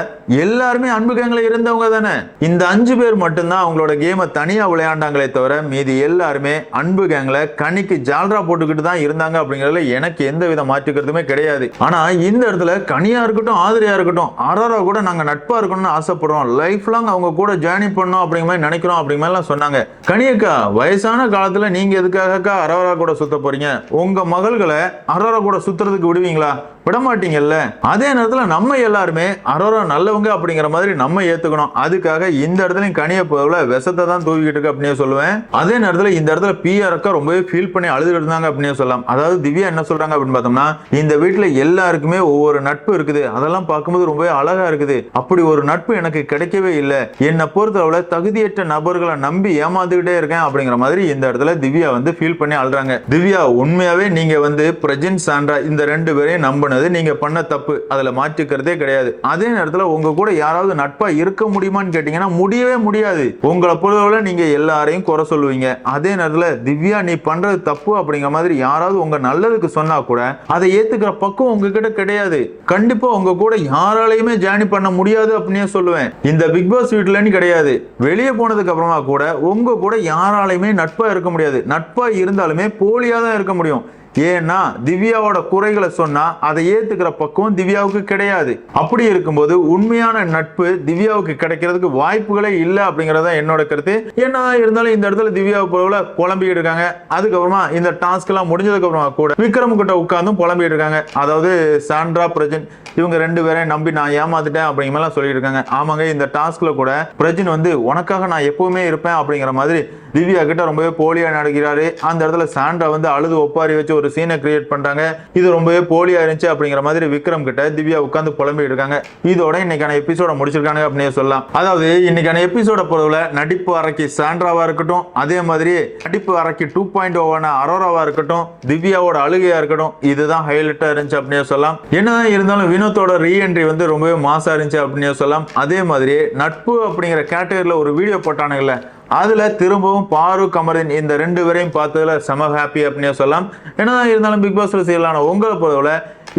எல்லாருமே அன்பு கேங்ல இருந்தவங்க தானே. இந்த 5 பேர் மட்டும்தான் அவங்களோட கேமை தனியா விளையாண்டாங்களே தவிர மீதி எல்லாருமே அன்பு கேங்ல கனிக்கு ஜால்ரா போட்டுக்கிட்டு தான் இருந்தாங்க அப்படிங்கறதுல எனக்கு எந்த வித மாற்றுக்கிறதுமே கிடையாது. ஆனா இந்த இடத்துல கனியா இருக்கட்டும் ஆதிரியா இருக்கட்டும் அரோரா கூட நாங்க நட்பா இருக்கணும்னு ஆசைப்படுறோம், லைஃப் லாங் அவங்க கூட ஜேர்னி பண்ணோம் அப்படிங்கிற மாதிரி நினைக்கிறோம் அப்படிங்கிற மாதிரி சொன்னாங்க. கனியக்கா வயசான காலத்துல நீங்க எதுக்காக அரோரா கூட சுத்த போறீங்க? உங்க மகள்களை அரோரா கூட சுத்துறதுக்கு விடுவீங்களா? விடமாட்டீங்கல்ல. அதே நேரத்தில் நம்ம எல்லாருமே அரோரா நல்லவங்க அப்படிங்கிற மாதிரி நம்ம ஏத்துக்கணும். அதுக்காக இந்த இடத்துல கனிய போல விஷத்தை தான் தூக்கிட்டு இருக்கு அப்படின்னு சொல்லுவேன். அதே நேரத்தில் இந்த இடத்துல பிஆர் அக்கா ரொம்பவே ஃபீல் பண்ணி அழுதுட்டு இருந்தாங்க அப்படின்னு சொல்லலாம். அதாவது திவ்யா என்ன சொல்றாங்க அப்படின்னு பார்த்தோம்னா, இந்த வீட்டுல எல்லாருக்குமே ஒவ்வொரு நட்பு இருக்குது, அதெல்லாம் பார்க்கும்போது ரொம்பவே அழகா இருக்குது. அப்படி ஒரு நட்பு எனக்கு கிடைக்கவே இல்லை. என்னை பொறுத்தவரை தகுதியற்ற நபர்களை நம்பி ஏமாந்துகிட்டே இருக்கேன் அப்படிங்கிற மாதிரி இந்த இடத்துல திவ்யா வந்து ஃபீல் பண்ணி அழுறாங்க. திவ்யா உண்மையாவே நீங்க வந்து பிரஜின் சாண்ட்ரா இந்த 2 பேரையும் நம்பினது நீங்க பண்ண தப்பு, அதுல மாற்றிக்கிறதே கிடையாது. அதே நேரத்தில் உங்க கூட யாராவது நட்பா இருக்க முடியுமான்னு கேட்டீங்கன்னா முடியவே முடியாது. உங்களை பொறுத்தவரை நீங்க எல்லாரையும் குறை சொல்லுவீங்க. அதே நேரத்தில் திவ்யா நீ பண்றது தப்பு அப்படிங்கிற மாதிரி யாராவது உங்க நல்லதுக்கு சொன்னா கூட அதை ஏத்துக்கிற பக்கம் உங்ககிட்ட கிடையாது. கண்டிப்பா உங்க கூட யாராலையுமே ஜாயின் பண்ண முடியாது அப்படின்னு சொல்லுவேன். இந்த பிக் பாஸ் வீட்டுலன்னு கிடையாது, வெளியே போனதுக்கு அப்புறமா கூட உங்க கூட யாராலையுமே நட்பா இருக்க முடியாது. நட்பா இருந்தாலுமே போலியா தான் இருக்க முடியும். ஏன்னா திவ்யாவோட குறைகளை சொன்னா அதை ஏத்துக்கிற பக்குவம் திவ்யாவுக்கு கிடையாது. அப்படி இருக்கும்போது உண்மையான நட்பு திவ்யாவுக்கு கிடைக்கிறதுக்கு வாய்ப்புகளே இல்லை அப்படிங்கறத என்னோட கருத்து. என்ன இருந்தாலும் இந்த இடத்துல திவ்யாவை போல புலம்பிட்டு இருக்காங்க. அதுக்கப்புறமா இந்த டாஸ்க் எல்லாம் முடிஞ்சதுக்கு அப்புறமா கூட விக்ரம் கிட்ட உட்கார்ந்தும் புலம்பிட்டு இருக்காங்க. அதாவது சாண்ட்ரா பிரஜின் இவங்க ரெண்டு பேரையும் நம்பி நான் ஏமாத்துட்டேன் அப்படிங்கிற மாதிரி சொல்லிட்டு இருக்காங்க. ஆமாங்க, இந்த டாஸ்க்ல கூட பிரஜின் வந்து உனக்காக நான் எப்பவுமே இருப்பேன் அப்படிங்கிற மாதிரி திவ்யா கிட்ட ரொம்பவே போலியா நடிக்கிறாரு. அந்த இடத்துல சாண்ட்ரா வந்து அழுது ஒப்பாரி வச்சு ஒரு சீனை கிரியேட் பண்றாங்க. இது ரொம்பவே போலியா இருந்துச்சு அப்படிங்கிற மாதிரி விக்ரம் கிட்ட திவ்யா உட்கார்ந்து புலம்பிட்டு இருக்காங்க. இதோட இன்னைக்கான எபிசோட முடிச்சிருக்காங்க அப்படின்னு சொல்லலாம். அதாவது இன்னைக்கான எபிசோட பொறுத்தவரை நடிப்பு அறைக்கு சாண்ட்ராவா இருக்கட்டும், அதே மாதிரி நடிப்பு அறைக்கு 2.0 அரோராவா இருக்கட்டும், திவ்யாவோட அழுகையா இருக்கட்டும், இதுதான் ஹைலைட்டா இருந்துச்சு அப்படின்னு சொல்லலாம். என்னதான் இருந்தாலும் வினோத்தோட ரீஎன்ட்ரி வந்து ரொம்பவே மாசா இருந்துச்சு அப்படின்னு சொல்லலாம். அதே மாதிரி நட்பு அப்படிங்கிற கேட்டகரியில ஒரு வீடியோ போட்டானுங்கல்ல, அதுல திரும்பவும் பாரு கமரின் இந்த ரெண்டு பேரையும் பார்த்ததுல செம ஹாப்பி அப்படின்னு சொல்லலாம். என்னதான் இருந்தாலும் பிக் பாஸ் சீரியலான உங்களை பொறுத்தவரை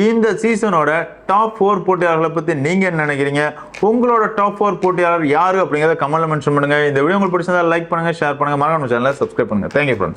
இந்த சீசனோட டாப் 4 போட்டியாளர்களை பத்தி நீங்க என்ன நினைக்கிறீங்க? உங்களோட டாப் 4 போட்டியாளர் யாரு அப்படிங்கறத கமெண்ட்ல மென்ஷன் பண்ணுங்க. இந்த வீடியோ உங்களுக்கு பிடிச்சிருந்தா லைக் பண்ணுங்க, ஷேர் பண்ணுங்க, மறக்காம சேனலை சப்ஸ்கிரைப் பண்ணுங்க. Thank you friends.